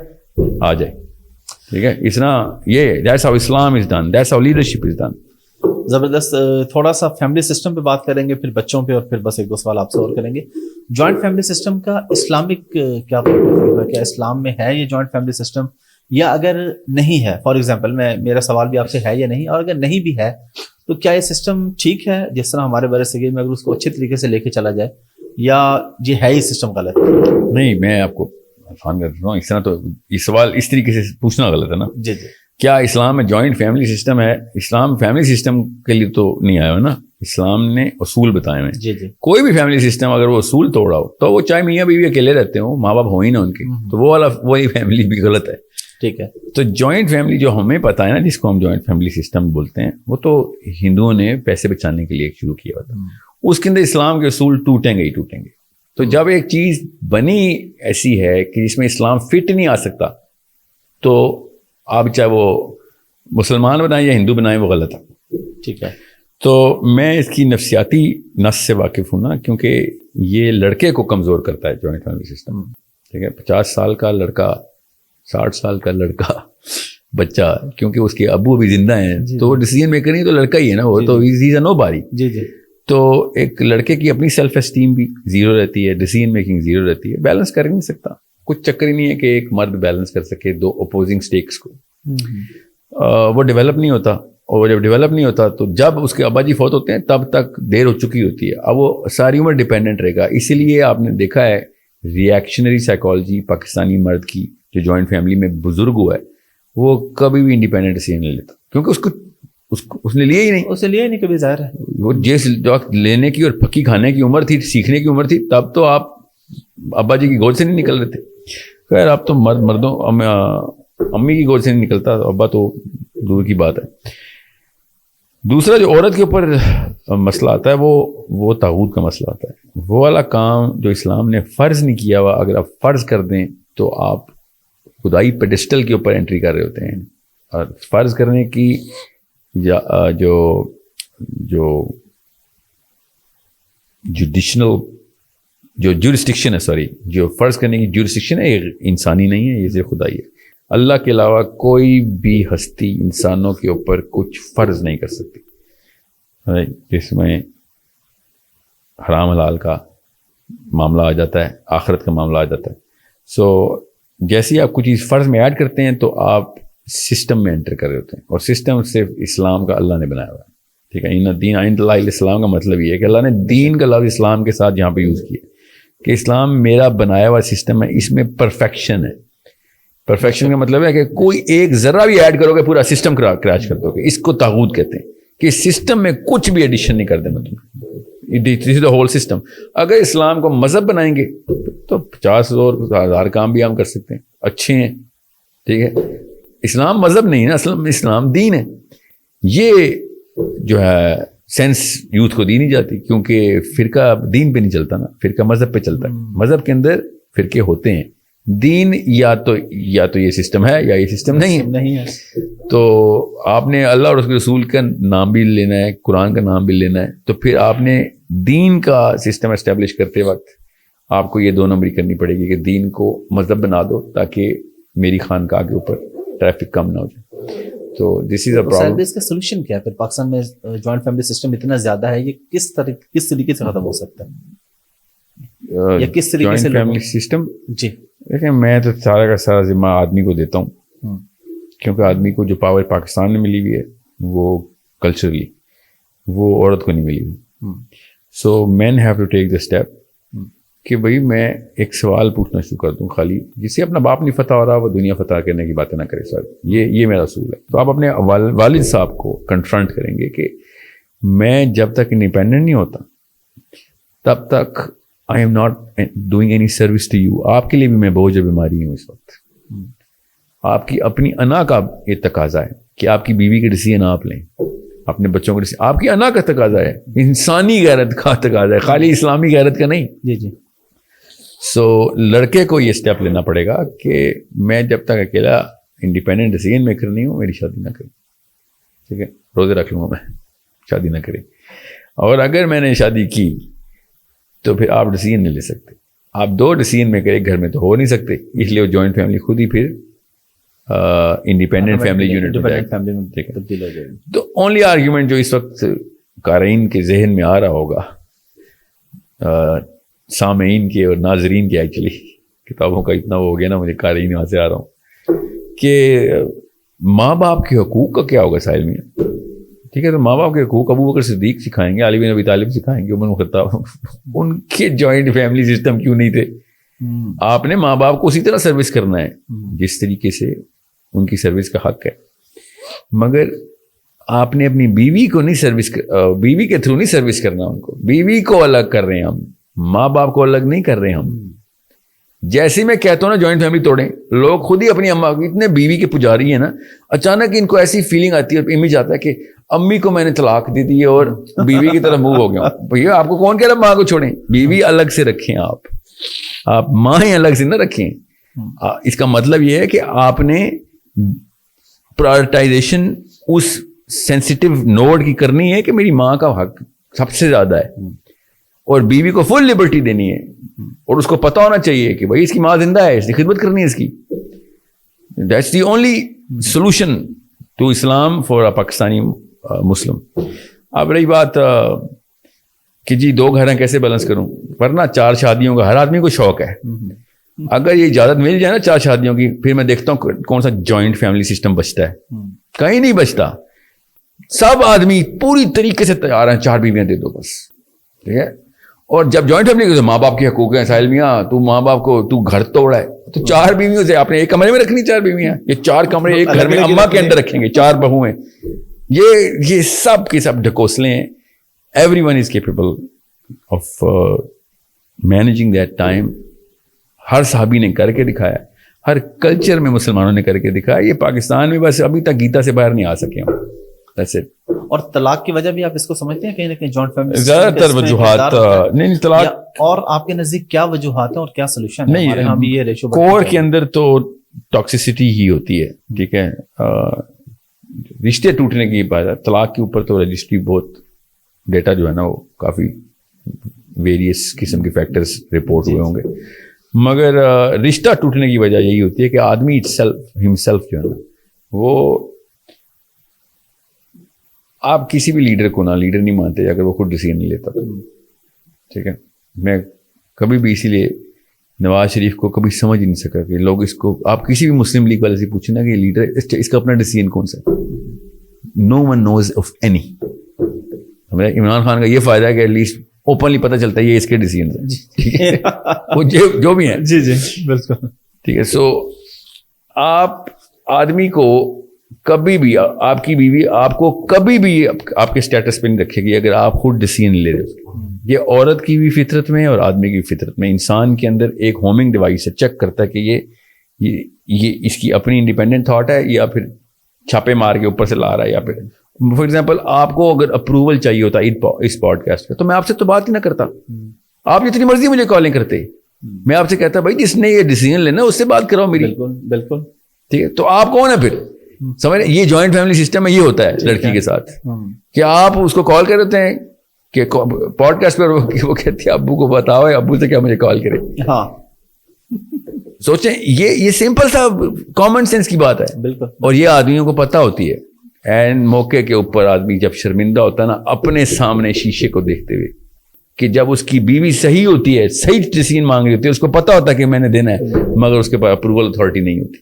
آ جائے. ٹھیک ہے, اس طرح یہ that's how Islam is done, that's how leadership is done. زبردست. تھوڑا سا فیملی سسٹم پہ بات کریں گے, پھر بچوں پہ, اور پھر بس ایک دو سوال آپ سے اور کریں گے. جوائنٹ فیملی سسٹم کا اسلامک کیا پوائنٹ آف ویو ہے, کیا اسلام میں ہے یہ جوائنٹ فیملی سسٹم, یا اگر نہیں ہے, فار ایگزامپل میرا سوال بھی آپ سے ہے یا نہیں, اور اگر نہیں بھی ہے تو کیا یہ سسٹم ٹھیک ہے جس طرح ہمارے بر صغیر میں اگر اس کو اچھے طریقے سے لے کے چلا جائے, یا یہ ہے ہی سسٹم غلط؟ نہیں, میں آپ کو آسان کر رہا ہوں, اس طرح تو یہ سوال اس طریقے سے پوچھنا غلط ہے نا. جی. کیا اسلام میں جوائنٹ فیملی سسٹم ہے؟ اسلام فیملی سسٹم کے لیے تو نہیں آیا ہو نا, اسلام نے اصول بتائے ہیں. جی. کوئی بھی فیملی سسٹم اگر وہ اصول توڑا ہو تو وہ چاہے میاں بیوی اکیلے رہتے ہوں, ماں باپ ہوں ہی نا ان کے, تو وہ والا وہی فیملی بھی غلط ہے. ٹھیک ہے. تو جوائنٹ فیملی جو ہمیں پتہ ہے نا, جس کو ہم جوائنٹ فیملی سسٹم بولتے ہیں, وہ تو ہندوؤں نے پیسے بچانے کے لیے شروع کیا ہوتا. اس کے اندر اسلام کے اصول ٹوٹیں گے ہی ٹوٹیں گے. تو جب ایک چیز بنی ایسی ہے کہ جس میں اسلام فٹ نہیں آ سکتا, تو آپ چاہے وہ مسلمان بنائیں یا ہندو بنائیں, وہ غلط ہے. ٹھیک ہے. تو میں اس کی نفسیاتی نس سے واقف ہوں نا, کیونکہ یہ لڑکے کو کمزور کرتا ہے جوائنٹ فیملی سسٹم. ٹھیک ہے, 50 سال کا لڑکا, 60 سال کا لڑکا بچہ, کیونکہ اس کے ابو بھی زندہ ہیں, تو وہ ڈیسیژن میکر نہیں, تو لڑکا ہی ہے نا وہ, تو ہی از اے نو باری. جی. تو ایک لڑکے کی اپنی سیلف اسٹیم بھی زیرو رہتی ہے, ڈیسیژن میکنگ زیرو رہتی ہے, بیلنس کر نہیں سکتا. کچھ چکر ہی نہیں ہے کہ ایک مرد بیلنس کر سکے دو اپوزنگ سٹیکس کو. وہ ڈیولپ نہیں ہوتا, اور جب ڈیولپ نہیں ہوتا تو جب اس کے ابا جی فوت ہوتے ہیں تب تک دیر ہو چکی ہوتی ہے. اب وہ ساری عمر ڈیپینڈنٹ رہے گا. اسی لیے آپ نے دیکھا ہے ری ایکشنری سائیکالوجی پاکستانی مرد کی, جو جوائنٹ فیملی میں بزرگ ہوا ہے, وہ کبھی بھی انڈیپینڈنٹ ڈیسیژن نہیں لیتا, کیونکہ اس کو اس نے لیا ہی نہیں. اسے لیا ہی نہیں کبھی, ظاہر ہے. وہ جس وقت لینے کی اور پکی کھانے کی عمر تھی, سیکھنے کی عمر تھی, تب تو آپ ابا جی کی گود سے نہیں نکل رہے تھے. خیر اب تو مردوں امی کی گود سے نہیں نکلتا, ابا تو دور کی بات ہے. دوسرا جو عورت کے اوپر مسئلہ آتا ہے وہ طاغوت کا مسئلہ آتا ہے. وہ والا کام جو اسلام نے فرض نہیں کیا ہوا, اگر آپ فرض کر دیں تو آپ خدائی پیڈسٹل کے اوپر انٹری کر رہے ہوتے ہیں. اور فرض کرنے کی جو جوڈیشنل جو جورسڈکشن ہے, جو فرض کرنے کی جورسڈکشن ہے, یہ انسانی نہیں ہے, یہ صرف خدائی ہے. اللہ کے علاوہ کوئی بھی ہستی انسانوں کے اوپر کچھ فرض نہیں کر سکتی. جس میں حرام حلال کا معاملہ آ جاتا ہے, آخرت کا معاملہ آ جاتا ہے. سو جیسے ہی آپ کچھ چیز فرض میں ایڈ کرتے ہیں تو آپ سسٹم میں انٹر کر رہے ہوتے ہیں, اور سسٹم صرف اسلام کا اللہ نے بنایا ہوا ہے. ٹھیک ہے, ان دین عند اللہ الاسلام کا مطلب یہ ہے کہ اللہ نے دین کا لفظ اسلام کے ساتھ یہاں پہ یوز کیا کہ اسلام میرا بنایا ہوا سسٹم ہے, اس میں پرفیکشن ہے. پرفیکشن کا مطلب ہے کہ کوئی ایک ذرہ بھی ایڈ کرو گے پورا سسٹم کریش کر دو گے. اس کو طاغوت کہتے ہیں کہ سسٹم میں کچھ بھی ایڈیشن نہیں کر دینا تم, دس از دا ہول سسٹم. اگر اسلام کو مذہب بنائیں گے تو 50 اور 1000 کام بھی ہم کر سکتے ہیں, اچھے ہیں. ٹھیک ہے, اسلام مذہب نہیں ہے, اصل میں اسلام دین ہے. یہ جو ہے سینس یوتھ کو دی نہیں جاتی, کیونکہ فرقہ دین پہ نہیں چلتا نا, فرقہ مذہب پہ چلتا ہے. مذہب کے اندر فرقے ہوتے ہیں, دین یا تو یہ سسٹم ہے یا یہ سسٹم نہیں ہے. تو آپ نے اللہ اور اس کے رسول کا نام بھی لینا ہے, قرآن کا نام بھی لینا ہے, تو پھر آپ نے دین کا سسٹم اسٹیبلش کرتے وقت آپ کو یہ 2 نمبری کرنی پڑے گی کہ دین کو مذہب بنا دو تاکہ میری خانقاہ کے اوپر ٹریفک کم نہ ہو جائے. تو دس از اے پرابلم. اس کا سولوشن کیا ہے پھر؟ پاکستان میں جوائنٹ فیملی سسٹم اتنا زیادہ ہے, یہ کس طریقے سے ختم ہو سکتا ہے, یا کس طریقے سے فیملی سسٹم؟ جی دیکھیں, میں تو سارا کا سارا ذمہ آدمی کو دیتا ہوں, کیونکہ آدمی کو جو پاور پاکستان میں ملی ہوئی ہے وہ کلچرلی وہ عورت کو نہیں ملی ہوئی. So men have to take the step کہ بھائی میں ایک سوال پوچھنا شروع کر دوں, خالی جسے اپنا باپ نہیں فتح ہو رہا وہ دنیا فتح کرنے کی باتیں نہ کرے. سر یہ میرا اصول ہے. تو آپ اپنے والد صاحب کو کنفرنٹ کریں گے کہ میں جب تک انڈیپینڈنٹ نہیں ہوتا تب تک I am not doing any service to you. آپ کے لیے بھی میں بوجھ بیماری ہوں اس وقت. آپ کی اپنی انا کا یہ تقاضا ہے کہ آپ کی بیوی کے ڈیسیژن آپ لیں, اپنے بچوں کو ڈیسیژن, آپ کی انا کا تقاضا ہے, انسانی غیرت کا تقاضا ہے, خالی اسلامی غیرت کا نہیں. جی. سو لڑکے کو یہ اسٹیپ لینا پڑے گا کہ میں جب تک اکیلا انڈیپینڈنٹ ڈیسیژن میکر نہیں ہوں میری شادی نہ کریں. ٹھیک ہے, روزے رکھ لوں گا میں, شادی نہ کریں. اور اگر میں نے شادی کی تو پھر آپ ڈیسیژن نہیں لے سکتے. آپ 2 ڈیسیژن میکر ایک گھر میں تو ہو نہیں سکتے, اس لیے وہ جوائنٹ فیملی خود ہی پھر انڈیپینڈنٹ فیملی یونٹ ہو جائے گا. تو اونلی آرگیومنٹ جو اس وقت قارئین کے ذہن میں آ رہا ہوگا, سامعین کے اور ناظرین کے, ایکچولی کتابوں کا اتنا وہ ہو گیا نا, مجھے قارئین یہاں سے آ رہا ہوں کہ ماں باپ کے حقوق کا کیا ہوگا ساحل میں. ٹھیک ہے, تو ماں باپ کے حقوق ابو بکر صدیق سکھائیں گے, علی بن ابی طالب سکھائیں گے, عمر بن خطاب. ان کے جوائنٹ فیملی سسٹم کیوں نہیں تھے؟ آپ نے ماں باپ کو اسی طرح سروس کرنا ہے جس طریقے سے ان کی سروس کا حق ہے, مگر آپ نے اپنی بیوی کو نہیں سروس, بیوی کے تھرو نہیں سروس کرنا ان کو. بیوی کو الگ کر رہے ہیں ہم, ماں باپ کو الگ نہیں کر رہے ہم. جیسے میں کہتا ہوں نا جوائنٹ فیملی توڑیں, لوگ خود ہی اپنی اماں کو, اتنے بیوی کے پجاری ہیں نا, اچانک ان کو ایسی فیلنگ آتی ہے, امیج آتا ہے کہ امی کو میں نے طلاق دے دی اور بیوی کی طرف موو ہو گیا. بھیا آپ کو کون کہہ رہا ماں کو چھوڑیں؟ بیوی الگ سے رکھیں, آپ ماں الگ سے نہ رکھیں. اس کا مطلب یہ ہے کہ آپ نے پرائرٹائزیشن اس سینسیٹیو نوڈ کی کرنی ہے کہ میری ماں کا حق سب سے زیادہ ہے, اور بیوی کو فل لبرٹی دینی ہے, اور اس کو پتا ہونا چاہیے کہ بھائی اس کی ماں زندہ ہے, اس کی خدمت کرنی ہے اس کی. That's the only solution to Islam for a Pakistani Muslim. اب رہی بات کہ جی 2 گھر ہیں کیسے بیلنس کروں, ورنہ 4 شادیوں کا ہر آدمی کو شوق ہے. اگر یہ اجازت مل جائے نا 4 شادیوں کی, پھر میں دیکھتا ہوں کون سا جوائنٹ فیملی سسٹم بچتا ہے. کہیں نہیں بچتا. سب آدمی پوری طریقے سے تیار ہیں 4 بیویاں دے دو بس. ٹھیک ہے, اور جب جوائنٹ فیملی کے ماں باپ کے حقوق ہیں, ساحل میاں تو ماں باپ کو تو گھر توڑا ہے, تو 4 بیویوں سے آپ نے ایک کمرے میں رکھنی 4 بیویاں, یہ 4 کمرے ایک گھر میں اماں کے اندر رکھیں گے, 4 بہو ہیں. یہ سب کے سب ڈھکوسلے ہیں. Everyone is capable of managing that time. ہر صحابی نے کر کے دکھایا, ہر کلچر میں مسلمانوں نے کر کے دکھایا. یہ پاکستان میں بس ابھی تک گیتا سے باہر نہیں آ سکے ہم. That's it. اور طلاق کی وجہ بھی آپ اس کو سمجھتے ہیں کہیں نہ کہیں جوائنٹ فیملی زیادہ تر وجوہات نہیں طلاق, اور آپ کے نزدیک کیا وجوہات ہیں اور کیا سولوشن ہے؟ ہمارے ہاں بھی یہ ریشو کور کے اندر تو ٹاکسیسٹی ہی ہوتی ہے. ٹھیک ہے, رشتے ٹوٹنے کی بات ہے. طلاق کے اوپر تو رجسٹری بہت ڈیٹا جو ہے نا وہ کافی ویریس قسم کے فیکٹرز رپورٹ ہوئے ہوں گے, مگر رشتہ ٹوٹنے کی وجہ یہی ہوتی ہے کہ آدمی ہمسیلف جو ہے نا وہ, آپ کسی بھی لیڈر کو نا لیڈر نہیں مانتے اگر وہ خود ڈیسیژن نہیں لیتا. ٹھیک ہے, میں کبھی بھی اسی لیے نواز شریف کو کبھی سمجھ ہی نہیں سکا کہ لوگ اس کو, آپ کسی بھی مسلم لیگ والے سے پوچھیں نا کہ لیڈر اس کا اپنا ڈیسیژن کون سا ہے, نو ون نوز آف اینی. ہمیں عمران خان کا یہ فائدہ ہے کہ ایٹ لیسٹ اوپنلی پتہ چلتا ہے یہ اس کے ڈیسیژن ہیں. ٹھیک ہے, وہ جو بھی ہیں. جی جی بالکل ٹھیک ہے. سو آپ آدمی کو کبھی بھی, آپ کی بیوی آپ کو کبھی بھی آپ کے اسٹیٹس پہ نہیں رکھے گی اگر آپ خود ڈیسیژن لے رہے ہو. یہ عورت کی بھی فطرت میں اور آدمی کی فطرت میں. انسان کے اندر ایک ہومنگ ڈیوائس ہے, چیک کرتا ہے کہ یہ اس کی اپنی انڈیپینڈنٹ تھاٹ ہے یا پھر چھاپے مار کے اوپر سے لا رہا ہے. یا پھر فار ایگزامپل آپ کو اگر اپروول چاہیے ہوتا اس پوڈ کاسٹ کا تو میں آپ سے تو بات ہی نہ کرتا. آپ جتنی مرضی مجھے کالیں کرتے, میں آپ سے کہتا بھائی جس نے یہ ڈیسیژن لینا اس سے بات کراؤ میری. بالکل بالکل ٹھیک ہے. تو آپ کون ہے پھر, سمجھ یہ جوائنٹ فیملی سسٹم میں یہ ہوتا ہے لڑکی کے ساتھ کہ آپ اس کو کال کر دیتے ہیں کہ پوڈ کاسٹ پر وہ کہتی ہے ابو کو بتاؤ, ابو سے کیا مجھے کال کرے. ہاں سوچیں یہ سمپل سا کامن سینس کی بات ہے. بالکل. اور یہ آدمیوں کو پتہ ہوتی ہے. اینڈ موقع کے اوپر آدمی جب شرمندہ ہوتا ہے نا اپنے سامنے شیشے کو دیکھتے ہوئے کہ جب اس کی بیوی صحیح ہوتی ہے, صحیح ڈیسیژن مانگ رہی ہوتی ہے, اس کو پتہ ہوتا ہے کہ میں نے دینا ہے مگر اس کے پاس اپروول اتھارٹی نہیں ہوتی,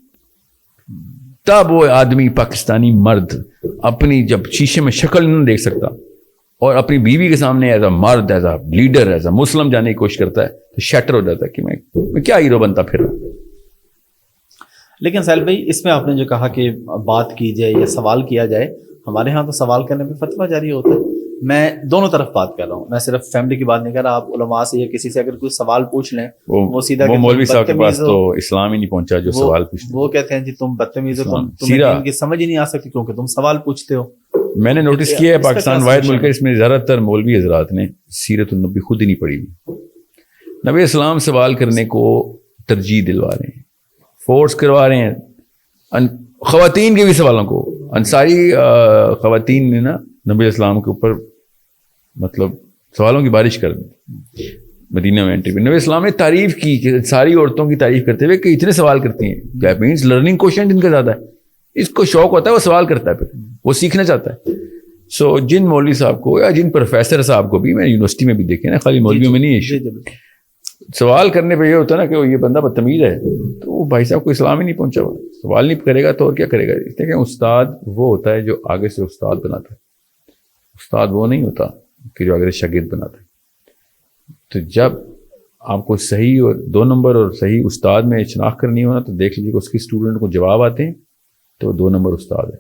تب وہ آدمی پاکستانی مرد اپنی جب شیشے میں شکل نہیں دیکھ سکتا اور اپنی بیوی کے سامنے ایز اے مرد, as a leader, as a Muslim جانے کی کوشش کرتا ہے تو شیٹر ہو جاتا ہے کہ میں کیا ہیرو بنتا پھر. لیکن سہیل بھائی اس میں آپ نے جو کہا کہ بات کی جائے یا سوال کیا جائے, ہمارے ہاں تو سوال کرنے پہ فتویٰ جاری ہوتا ہے. میں دونوں طرف بات کر رہا ہوں, میں صرف فیملی کی بات نہیں کر رہا. آپ علماء سے یا کسی سے اگر کوئی سوال پوچھ لیں وہ سیدھا مولوی صاحب کے پاس تو اسلام ہی نہیں پہنچا جو سوال پوچھتے, وہ کہتے ہیں جی تم بدتمیز ہو, تمہیں دین کی سمجھ ہی نہیں آ سکتی کیونکہ تم سوال پوچھتے ہو. میں نے نوٹس کیا ہے پاکستان واحد ملک ہے اس میں زیادہ تر مولوی حضرات نے سیرت النبی خود ہی نہیں پڑھی. نبی اسلام سوال کرنے کو ترجیح دلوا رہے ہیں, فورس کروا رہے ہیں. خواتین کے بھی سوالوں کو, انصاری خواتین نے نا نبی اسلام کے اوپر مطلب سوالوں کی بارش کر دی مدینہ میں انٹری پہ. نبی اسلام نے تعریف کی کہ ساری عورتوں کی تعریف کرتے ہوئے کہ اتنے سوال کرتی ہیں, دیٹ مینس لرننگ کوشچن جن کا زیادہ ہے, اس کو شوق ہوتا ہے وہ سوال کرتا ہے, پھر وہ سیکھنا چاہتا ہے. سو جن مولوی صاحب کو یا جن پروفیسر صاحب کو بھی میں یونیورسٹی میں بھی دیکھے نا, خالی مولویوں میں نہیں ہے, سوال کرنے پہ یہ ہوتا ہے نا کہ یہ بندہ بدتمیز ہے تو وہ بھائی صاحب کو اسلام ہی نہیں پہنچا ہوا, سوال نہیں کرے گا تو اور کیا کرے گا. اس لیے کہ استاد وہ ہوتا ہے جو آگے سے استاد بناتا ہے, استاد وہ نہیں ہوتا کہ جو آگے سے شاگرد بناتا ہے. تو جب آپ کو صحیح اور 2 نمبر اور صحیح استاد میں شناخت کرنی ہونا تو دیکھ لیجیے کہ اس کے اسٹوڈنٹ کو جواب آتے ہیں تو 2 نمبر استاد ہے,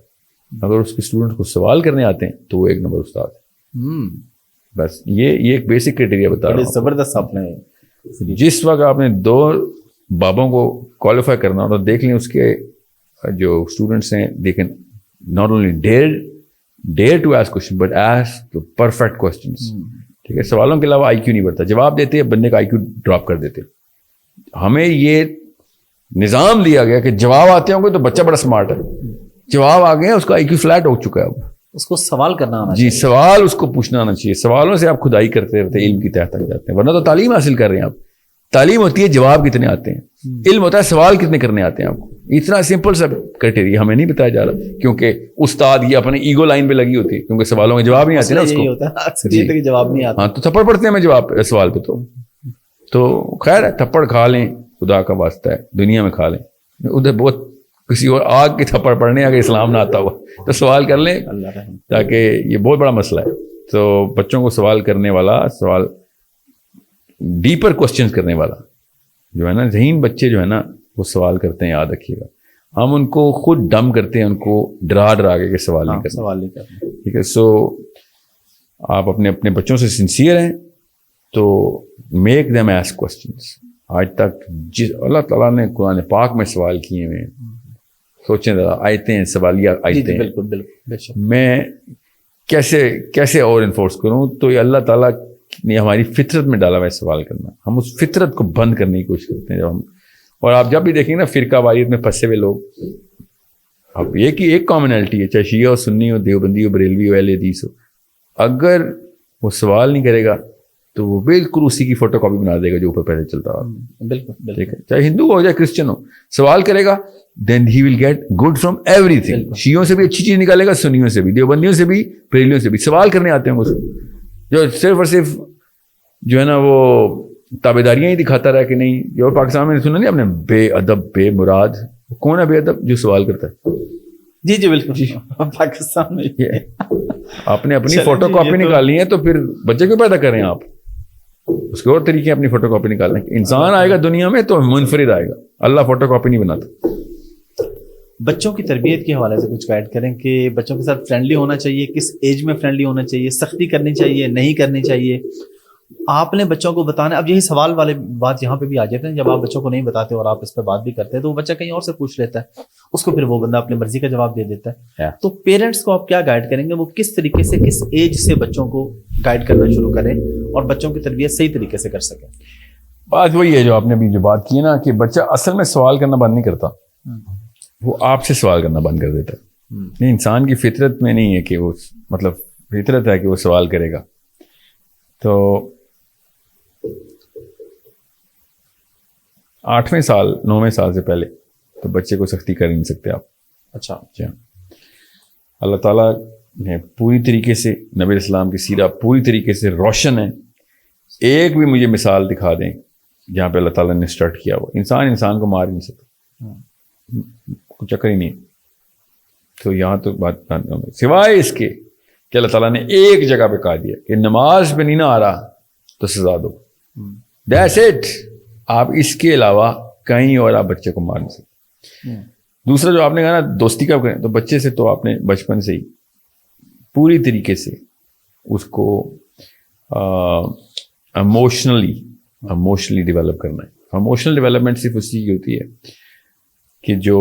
اگر اس کے اسٹوڈنٹ کو سوال کرنے آتے ہیں تو وہ 1 نمبر استاد ہے. بس یہ ایک بیسک کرائٹیریا بتا رہا ہوں. زبردست آپ نے جس وقت آپ نے 2 بابوں کو کوالیفائی کرنا ہو تو دیکھ لیں اس کے جو اسٹوڈنٹس ہیں they can not only dare to ask question but ask perfect questions. ٹھیک ہے, سوالوں کے علاوہ آئی کیو نہیں بڑھتا, جواب دیتے بندے کا آئی کیو ڈراپ کر دیتے. ہمیں یہ نظام دیا گیا کہ جواب آتے ہوں گے تو بچہ بڑا اسمارٹ ہے, جواب آ گئے اس کا آئی کیو فلیٹ ہو چکا ہے, اب اس کو سوال کرنا آنا چاہیے. سوال اس کو پوچھنا آنا چاہیے, سوالوں سے آپ کھدائی کرتے رہتے علم کی تہہ تک جاتے ہیں. ورنہ تو تعلیم حاصل کر رہے ہیں آپ, تعلیم ہوتی ہے جواب کتنے آتے ہیں, علم ہوتا ہے سوال کتنے کرنے آتے ہیں آپ کو. اتنا سمپل سا کرائٹیریا ہمیں نہیں بتایا جا رہا کیونکہ استاد یہ اپنے ایگو لائن پہ لگی ہوتی ہے کیونکہ سوالوں کے جواب نہیں آتے نا اس کو, جواب نہیں آتا. ہاں تو تھپڑ پڑتے ہیں میں جواب سوال پہ تو خیر ہے, تھپڑ کھا لیں خدا کا واسطہ ہے, دنیا میں کھا لیں. ادھر بہت کسی اور آگ کے تھپڑ پڑنے اگر اسلام نہ آتا ہوا تو سوال کر لیں, تاکہ یہ بہت بڑا مسئلہ ہے. تو بچوں کو سوال کرنے والا, سوال ڈیپر کوسچنز کرنے والا جو ہے نا, ذہین بچے جو ہے نا وہ سوال کرتے ہیں, یاد رکھیے گا. ہم ان کو خود ڈم کرتے ہیں, ان کو ڈرا کے کہ سوال نہیں کرنا. سوال نہیں کرنا. ٹھیک ہے. سو آپ اپنے بچوں سے سنسیئر ہیں تو میک دیم ایسک کوسچنس. آج تک جس اللہ تعالیٰ نے قرآن پاک میں سوال کیے ہوئے ہیں, سوچیں ذرا, آیتیں ہیں, سوالیہ آیتیں ہیں, بالکل بالکل بے شک. میں کیسے اور انفورس کروں؟ تو یہ اللہ تعالیٰ نے ہماری فطرت میں ڈالا ہوا ہے سوال کرنا. ہم اس فطرت کو بند کرنے کی کوشش کرتے ہیں جب ہم, اور آپ جب بھی دیکھیں نا فرقہ واریت میں پھنسے ہوئے لوگ, اب یہ کہ ایک کامنالٹی ہے, چاہے شیعہ ہو, سنی ہو, دیوبندی ہو, بریلوی ہو, اہل حدیث ہو, اگر وہ سوال نہیں کرے گا تو وہ بالکل اسی کی فوٹو کاپی بنا دے گا جو اوپر پہلے چلتا ہوا. بالکل ٹھیک ہے, چاہے ہندو ہو چاہے کرسچن ہو, سوال کرے گا then he will get good from everything. شیعوں سے بھی اچھی چیز نکالے گا, سنیوں سے بھی, دیوبندیوں سے بھی, بریلیوں سے بھی. سوال کرنے آتے ہیں وہ جو صرف اور صرف جو ہے نا وہ تابعداریاں ہی دکھاتا رہا کہ نہیں. جو پاکستان میں سنا نہیں آپ نے, بے ادب بے مراد, کون ہے بے ادب؟ جو سوال کرتا ہے. جی جی بالکل. پاکستان میں آپ نے اپنی فوٹو کاپی نکالنی ہے تو پھر بچے کیوں پیدا کر رہے ہیں آپ؟ اس کے اور طریقے اپنی فوٹو کاپی نکالنے کے. انسان آئے گا دنیا میں تو منفرد آئے گا, اللہ فوٹو کاپی نہیں بناتا. بچوں کی تربیت کے حوالے سے کچھ گائیڈ کریں کہ بچوں کے ساتھ فرینڈلی ہونا چاہیے, کس ایج میں فرینڈلی ہونا چاہیے, سختی کرنی چاہیے, نہیں کرنی چاہیے. آپ نے بچوں کو بتانا, اب یہی سوال والے بات یہاں پہ بھی آ جاتے ہیں, جب آپ بچوں کو نہیں بتاتے اور آپ اس پہ بات بھی کرتے ہیں تو وہ بچہ کہیں اور سے پوچھ لیتا ہے, اس کو پھر وہ بندہ اپنی مرضی کا جواب دے دیتا ہے. تو پیرنٹس کو آپ کیا گائیڈ کریں گے, وہ کس طریقے سے کس ایج سے بچوں کو گائیڈ کرنا شروع کریں اور بچوں کی تربیت صحیح طریقے سے کر سکیں؟ بات وہی ہے جو آپ نے ابھی جو بات کی ہے نا, کہ بچہ اصل میں سوال کرنا بند نہیں کرتا, وہ آپ سے سوال کرنا بند کر دیتا ہے. انسان کی فطرت میں نہیں ہے کہ وہ, مطلب فطرت ہے کہ وہ سوال کرے گا. تو 8ویں سال 9ویں سال سے پہلے تو بچے کو سختی کر نہیں سکتے آپ. اچھا. اللہ تعالیٰ نے پوری طریقے سے, نبی علیہ السلام کی سیرت پوری طریقے سے روشن ہے. ایک بھی مجھے مثال دکھا دیں جہاں پہ اللہ تعالیٰ نے اسٹارٹ کیا ہوا. انسان کو مار نہیں سکتا, کوئی چکر ہی نہیں. تو یہاں تو بات سوائے اس کے کہ اللہ تعالیٰ نے ایک جگہ پہ کہا دیا کہ نماز پہ نہیں نہ آ رہا تو سزا دو. That's it. آپ اس کے علاوہ کہیں اور آپ بچے کو مار نہیں سکتے. دوسرا جو آپ نے کہا نا دوستی کب کریں, تو بچے سے تو آپ نے بچپن سے ہی پوری طریقے سے اس کو ایموشنلی ڈیولپ کرنا ہے. ایموشنل ڈیولپمنٹ صرف اسی کی ہوتی ہے کہ جو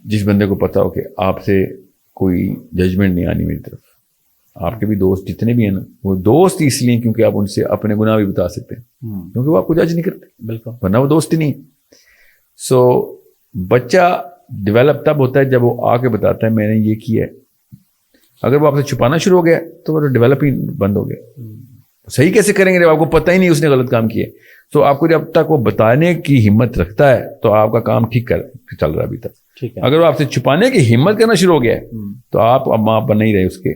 جس بندے کو پتا ہو کہ آپ سے کوئی ججمنٹ نہیں آنی میری طرف. آپ کے بھی دوست جتنے بھی ہیں نا, وہ دوست اس لیے کیونکہ آپ ان سے اپنے گناہ بھی بتا سکتے ہیں, کیونکہ وہ آپ کو جج نہیں کرتے. بالکل. ورنہ وہ دوست ہی نہیں. سو بچہ ڈیولپ تب ہوتا ہے جب وہ آ کے بتاتا ہے میں نے یہ کیا ہے. اگر وہ آپ سے چھپانا شروع ہو گیا تو وہ ڈیولپ ہی بند ہو گیا. صحیح کیسے کریں گے جب آپ کو پتہ ہی نہیں اس نے غلط کام کیا. تو آپ کو جب تک وہ بتانے کی ہمت رکھتا ہے تو آپ کا کام ٹھیک چل رہا ہے ابھی تک. اگر وہ آپ سے چھپانے کی ہمت کرنا شروع ہو گیا تو آپ اب ماں بن نہیں رہے اس کے,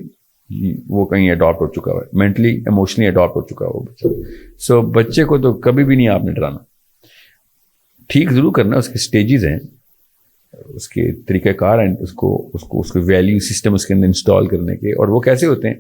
وہ کہیں اڈاپٹ ہو چکا ہے, مینٹلی ایموشنلی اڈاپٹ ہو چکا ہے وہ بچہ. سو بچے کو تو کبھی بھی نہیں آپ نے ڈرانا, ٹھیک ضرور کرنا. اس کے سٹیجز ہیں, اس کے طریقہ کار ہیں, اس کو ویلیو سسٹم اس کے اندر انسٹال کرنے کے. اور وہ کیسے ہوتے ہیں,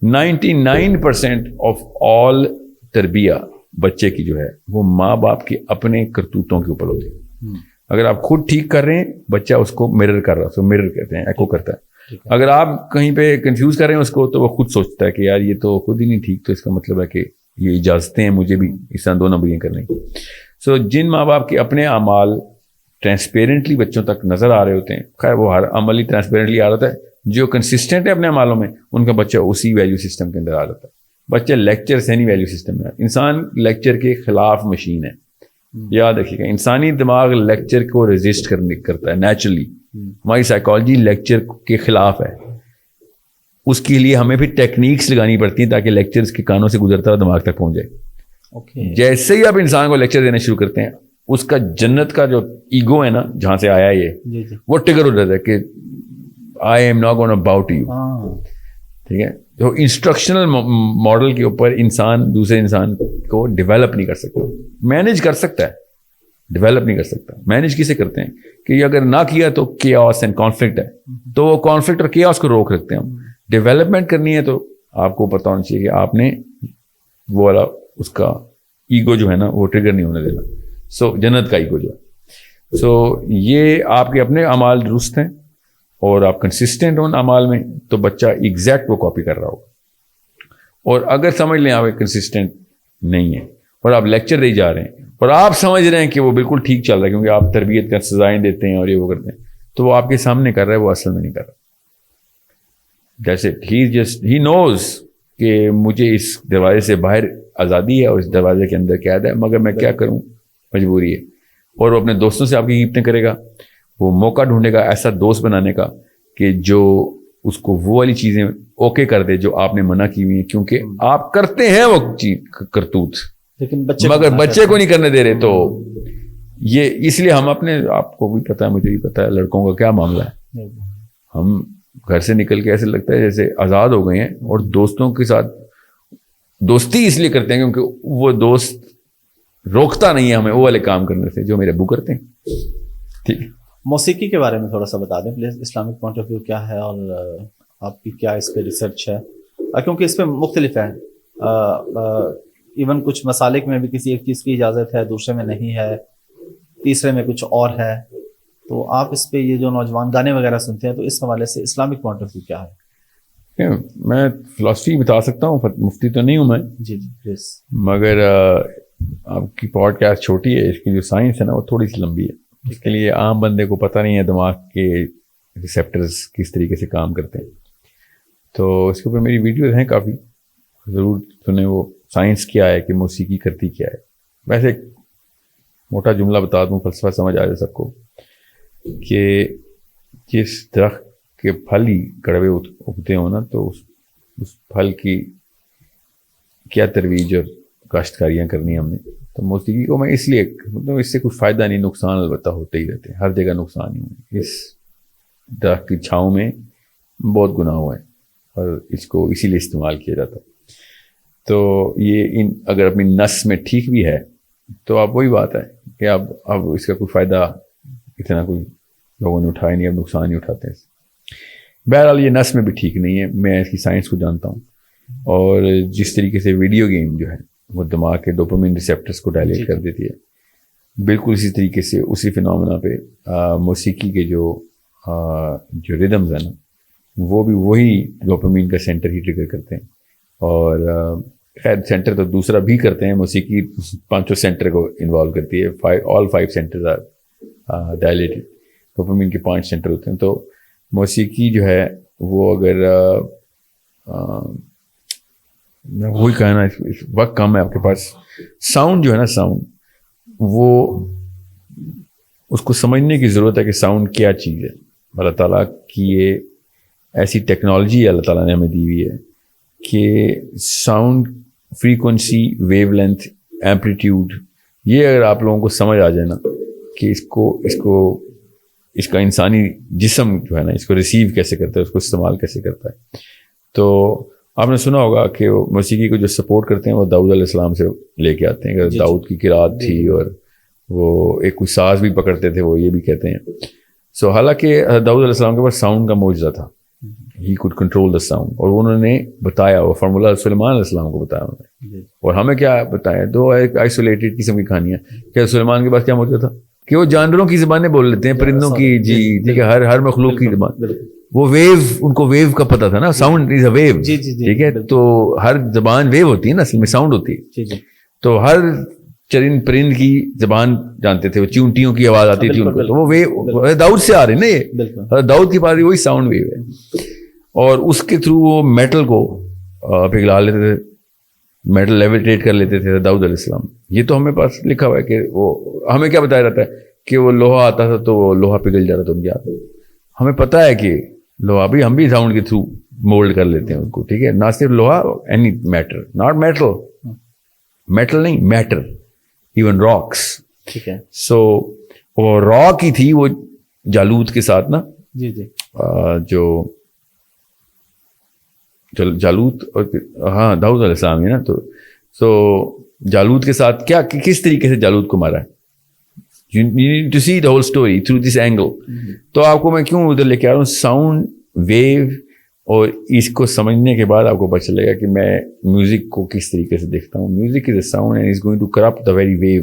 99% آف آل تربیہ بچے کی جو ہے وہ ماں باپ کے اپنے کرتوتوں کے اوپر ہوتی ہے. اگر آپ خود ٹھیک کر رہے ہیں, بچہ اس کو مرر کر رہا ہے, اس کو مرر کہتے ہیں, ایکو کرتا ہے. اگر آپ کہیں پہ کنفیوز کر رہے ہیں اس کو تو وہ خود سوچتا ہے کہ یار یہ تو خود ہی نہیں ٹھیک, تو اس کا مطلب ہے کہ یہ اجازتیں ہیں مجھے بھی اس طرح 2 نمبریاں کرنے کی. سو جن ماں باپ کے اپنے اعمال ٹرانسپیرنٹلی بچوں تک نظر آ رہے ہوتے ہیں, خیر وہ ہر عمل ہی ٹرانسپیرنٹلی آ رہا ہے, جو کنسسٹنٹ ہے اپنے اعمالوں میں ان کا بچہ اسی ویلیو سسٹم کے اندر آ رہا ہے. بچہ لیکچر سے نہیں ویلیو سسٹم میں. انسان لیکچر کے خلاف مشین ہے, یاد رکھیے گا. انسانی دماغ لیکچر کو ریزسٹ کرتا ہے نیچرلی. ہماری سائیکالوجی لیکچر کے خلاف ہے. اس کے لیے ہمیں پھر ٹیکنیکس لگانی پڑتی ہیں تاکہ لیکچر اس کے کانوں سے گزرتا ہوا دماغ تک پہنچ جائے. جیسے ہی آپ انسان کو لیکچر دینا شروع کرتے ہیں, اس کا جنت کا جو ایگو ہے نا, جہاں سے آیا یہ, وہ ٹگر ہو جاتا ہے کہ آئی am not gonna Bahu to you. ٹھیک ہے. تو انسٹرکشنل ماڈل کے اوپر انسان دوسرے انسان کو ڈیولپ نہیں کر سکتا. مینیج کر سکتا ہے, ڈیولپ نہیں کر سکتا. مینیج کسے کرتے ہیں کہ یہ اگر نہ کیا تو کیاس اینڈ کانفلکٹ ہے, تو وہ کانفلکٹ اور کیاس کو روک رکھتے ہیں ہم. ڈیولپمنٹ کرنی ہے تو آپ کو پتا ہونا چاہیے کہ آپ نے وہ والا اس کا ایگو جو ہے نا وہ ٹریگر نہیں ہونے دینا. سو جنت کا ایگو جو ہے سو یہ آپ کے اپنے اعمال درست ہیں اور آپ کنسسٹنٹ ہوں اعمال میں تو بچہ ایگزیکٹ وہ کاپی کر رہا ہوگا. اور اگر سمجھ لیں آپ کنسسٹنٹ نہیں ہے اور آپ لیکچر دے جا رہے ہیں اور آپ سمجھ رہے ہیں کہ وہ بالکل ٹھیک چل رہا ہے کیونکہ آپ تربیت کا سزائیں دیتے ہیں اور یہ وہ کرتے ہیں, تو وہ آپ کے سامنے کر رہا ہے, وہ اصل میں نہیں کر رہا. جیسے ہی نوز کہ مجھے اس دروازے سے باہر آزادی ہے اور اس دروازے کے اندر قید ہے, مگر میں کیا کروں, مجبوری ہے. اور وہ اپنے دوستوں سے آپ کی غیبتیں کرے گا, وہ موقع ڈھونڈے گا ایسا دوست بنانے کا کہ جو اس کو وہ والی چیزیں اوکے کر دے جو آپ نے منع کی ہوئی ہیں, کیونکہ آپ کرتے ہیں وہ کرتوت لیکن مگر بچے کو نہیں کرنے دے رہے. تو یہ اس لیے ہم اپنے آپ کو بھی پتا ہے, مجھے بھی پتا ہے لڑکوں کا کیا معاملہ ہے. ہم گھر سے نکل کے ایسے لگتا ہے جیسے آزاد ہو گئے ہیں اور دوستوں کے ساتھ دوستی اس لیے کرتے ہیں کیونکہ وہ دوست روکتا نہیں ہے ہمیں وہ والے کام کرنے سے جو میرے ابو کرتے ہیں. ٹھیک ہے, موسیقی کے بارے میں تھوڑا سا بتا دیں please, Islamic point of view کیا ہے اور آپ کی کیا اس پہ ریسرچ ہے, کیونکہ اس پہ مختلف ہے. ایون کچھ مسالک میں بھی کسی ایک چیز کی اجازت ہے, دوسرے میں نہیں ہے, تیسرے میں کچھ اور ہے. تو آپ اس پہ یہ جو نوجوان گانے وغیرہ سنتے ہیں تو اس حوالے سے اسلامک پوائنٹ آف ویو کیا ہے؟ میں فلاسفی بتا سکتا ہوں, مفتی تو نہیں ہوں میں. جی جی پلیز. مگر آپ کی پوڈ کاسٹ چھوٹی ہے, اس کی جو سائنس ہے نا وہ تھوڑی سی لمبی ہے. اس کے لیے عام بندے کو پتہ نہیں ہے دماغ کے ریسیپٹرز کس طریقے سے کام کرتے ہیں. تو اس کے اوپر میری ویڈیوز ہیں کافی, ضرور سنیں. وہ سائنس کیا ہے کہ موسیقی کرتی کیا ہے. ویسے ایک موٹا جملہ بتا دوں, فلسفہ سمجھ آ جائے سب کو, کہ جس درخت کے پھل ہی کڑوے اگتے ہوں نا تو اس پھل کی کیا ترویج اور کاشتکاریاں کرنی ہم نے. تو موسیقی کو میں اس لیے مطلب اس سے کوئی فائدہ نہیں, نقصان البتہ ہوتے ہی رہتے ہیں, ہر جگہ نقصان ہی ہوئے. اس درخت کی چھاؤں میں بہت گناہ ہوئے ہیں اور اس کو اسی لیے استعمال کیا جاتا ہے. تو یہ اگر اپنی نس میں ٹھیک بھی ہے تو اب وہی بات ہے کہ اب اس کا کوئی فائدہ اتنا کوئی لوگوں نے اٹھایا نہیں, اب نقصان ہی اٹھاتے ہیں. بہرحال یہ نس میں بھی ٹھیک نہیں ہے, میں اس کی سائنس کو جانتا ہوں. اور جس طریقے سے ویڈیو گیم جو ہے وہ دماغ کے ڈوپامین ریسیپٹرز کو ڈائلیٹ کر دیتی ہے, بالکل اسی طریقے سے اسی فینومینا پہ موسیقی کے جو ردمز ہیں نا وہ بھی وہی ڈوپامین کا سینٹر ہی ٹریگر کرتے ہیں. اور خیر سینٹر تو دوسرا بھی کرتے ہیں, موسیقی 5 سینٹر کو انوالو کرتی ہے. آل 5 سینٹرز آر ڈائلیٹڈ. ڈوپامین کے 5 سینٹر ہوتے ہیں. تو موسیقی جو ہے وہ اگر وہی کہنا, وقت کم ہے آپ کے پاس. ساؤنڈ جو ہے نا, ساؤنڈ وہ اس کو سمجھنے کی ضرورت ہے کہ ساؤنڈ کیا چیز ہے. اللہ تعالیٰ کی یہ ایسی ٹیکنالوجی اللہ تعالیٰ نے ہمیں دی ہوئی ہے کہ sound frequency, wave length, amplitude, یہ اگر آپ لوگوں کو سمجھ آ جائے نا کہ اس کا انسانی جسم جو ہے نا اس کو ریسیو کیسے کرتا ہے, اس کو استعمال کیسے کرتا ہے. تو آپ نے سنا ہوگا کہ وہ موسیقی کو جو سپورٹ کرتے ہیں وہ داؤد علیہ السلام سے لے کے آتے ہیں. داؤد کی قرات تھی اور وہ ایک کوئی ساز بھی پکڑتے تھے, وہ یہ بھی کہتے ہیں. سو حالانکہ داؤد علیہ السلام کے پاس ساؤنڈ کا معجزہ تھا, he could control the sound, اور انہوں نے بتایا, وہ فارمولا سلیمان علیہ السلام کو بتایا انہوں نے. اور ہمیں کیا بتایا, 2 آئسولیٹڈ قسم کی کہانیاں. کہ سلیمان کے پاس کیا معجزہ تھا کہ وہ جانوروں کی زبانیں بول لیتے ہیں, پرندوں کی, جی ٹھیک ہے, ہر مخلوق کی زبان. وہ ویو, ان کو ویو کا پتہ تھا نا, ساؤنڈ از اے ویو, ٹھیک ہے. تو ہر زبان ویو ہوتی ہے نا, اصل میں ساؤنڈ ہوتی ہے. تو ہر چرند پرند کی زبان جانتے تھے, وہ چونٹیوں کی آواز آتی تھی ان کو, تو وہ ویو داؤد سے آ رہے نا, یہ داؤد کی پاس وہی ساؤنڈ ویو ہے. اور اس کے تھرو وہ میٹل کو پگھلا لیتے تھے, میٹل لیویٹیٹ کر لیتے تھے داؤد علیہ السلام. یہ تو ہمیں پاس لکھا ہوا ہے کہ وہ ہمیں کیا بتایا جاتا ہے کہ وہ لوہا آتا تھا تو وہ لوہا پگھل جاتا تھا ان کے ہاتھ. ہمیں پتہ ہے کہ لوہا بھی ہم بھی ساؤنڈ کے تھرو مولڈ کر لیتے ہیں اس کو, ٹھیک ہے. نہ صرف لوہا, any matter, not metal, metal نہیں, میٹر, ایون راکس, ٹھیک ہے. سو وہ راک ہی تھی وہ جالوت کے ساتھ نا, جی جی, جو جالوت اور ہاں داؤد علیہ السلام ہے نا. تو سو جالوت کے ساتھ کیا, کس طریقے سے جالوت کو مارا ہے. You need to see the whole story through this angle. تو آپ کو میں کیوں ادھر لے کے آ رہا ہوں, ساؤنڈ ویو, اور اس کو سمجھنے کے بعد آپ کو پتہ چلے گا کہ میں میوزک کو کس طریقے سے دیکھتا ہوں. Music is a sound and is going to corrupt the very wave.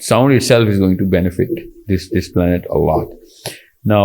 sound itself is going to benefit this planet a lot. Now,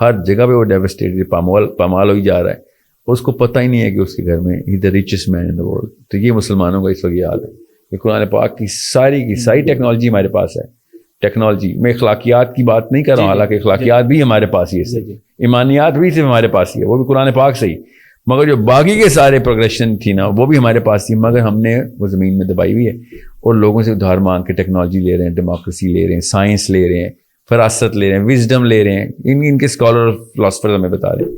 ہر جگہ پہ وہ ڈیوسٹیٹڈ، پامال ہی جا رہا ہے، اس کو پتہ ہی نہیں ہے کہ اس کے گھر میں ہی the richest man in the world. تو یہ مسلمانوں کا اس وقت یہ حال ہے کہ قرآن پاک کی ساری ٹیکنالوجی ہمارے پاس ہے. ٹیکنالوجی میں اخلاقیات کی بات نہیں کر رہا ہوں، حالانکہ اخلاقیات بھی ہمارے پاس ہی ہے، ایمانیات بھی صرف ہمارے پاس ہی ہے، وہ بھی قرآن پاک سے ہی. مگر جو باقی کے سارے پروگریشن تھی نا وہ بھی ہمارے پاس تھی، مگر ہم نے وہ زمین میں دبائی ہوئی ہے اور لوگوں سے ادھار مانگ کے ٹیکنالوجی لے رہے ہیں، ڈیموکریسی لے رہے ہیں، سائنس لے رہے ہیں، فراست لے رہے ہیں، وزڈم لے رہے ہیں. ان کے اسکالر اور فلاسفر ہمیں بتا رہے ہیں.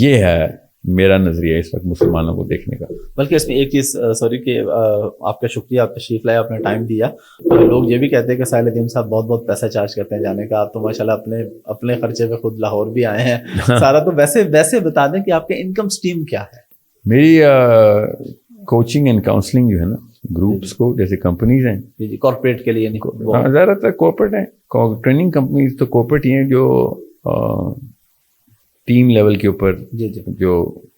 یہ ہے میرا نظریہ اس وقت مسلمانوں کو دیکھنے کا. بلکہ اس میں ایک چیز سوری کہ آپ کا شکریہ، آپ تشریف لائے، آپ نے ٹائم دیا. لوگ یہ بھی کہتے ہیں کہ ساحل ندیم صاحب بہت بہت پیسہ چارج کرتے ہیں جانے کا، آپ تو ماشاءاللہ اپنے خرچے پہ خود لاہور بھی آئے ہیں سارا. تو ویسے بتا دیں کہ آپ کے انکم سٹریم کیا ہے؟ میری کوچنگ اینڈ کاؤنسلنگ جو ہے نا گروپس کو، جیسے کمپنیز ہیں جی کارپوریٹ کے لیے زیادہ تر کارپوریٹ ہیں. ٹریننگ کمپنیز تو کارپوریٹ ہی ہیں جو ٹیم لیول کے اوپر، جو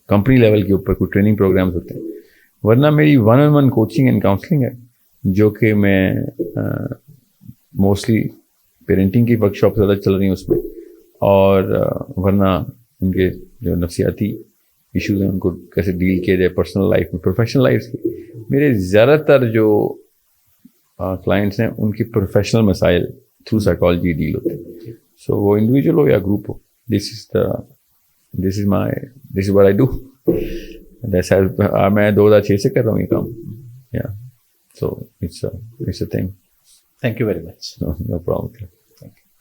کمپنی لیول کے اوپر کوئی ٹریننگ پروگرامز ہوتے ہیں. ورنہ میری 1-on-1 کوچنگ اینڈ کاؤنسلنگ ہے، جو کہ میں موسٹلی پیرنٹنگ کی ورک شاپ زیادہ چل رہی ہیں اس میں، اور ورنہ ان کے جو نفسیاتی ایشوز ہیں ان کو کیسے ڈیل کیا جائے پرسنل لائف میں، پروفیشنل لائف کی. میرے زیادہ تر جو کلائنٹس ہیں ان کی پروفیشنل مسائل تھرو سائیکالوجی ڈیل ہوتے ہیں. سو وہ انڈیویجول ہو یا group who, this is what I do. میں 2006 سے کر رہا ہوں یہ کام. So it's a thing. Thank you very much. No problem.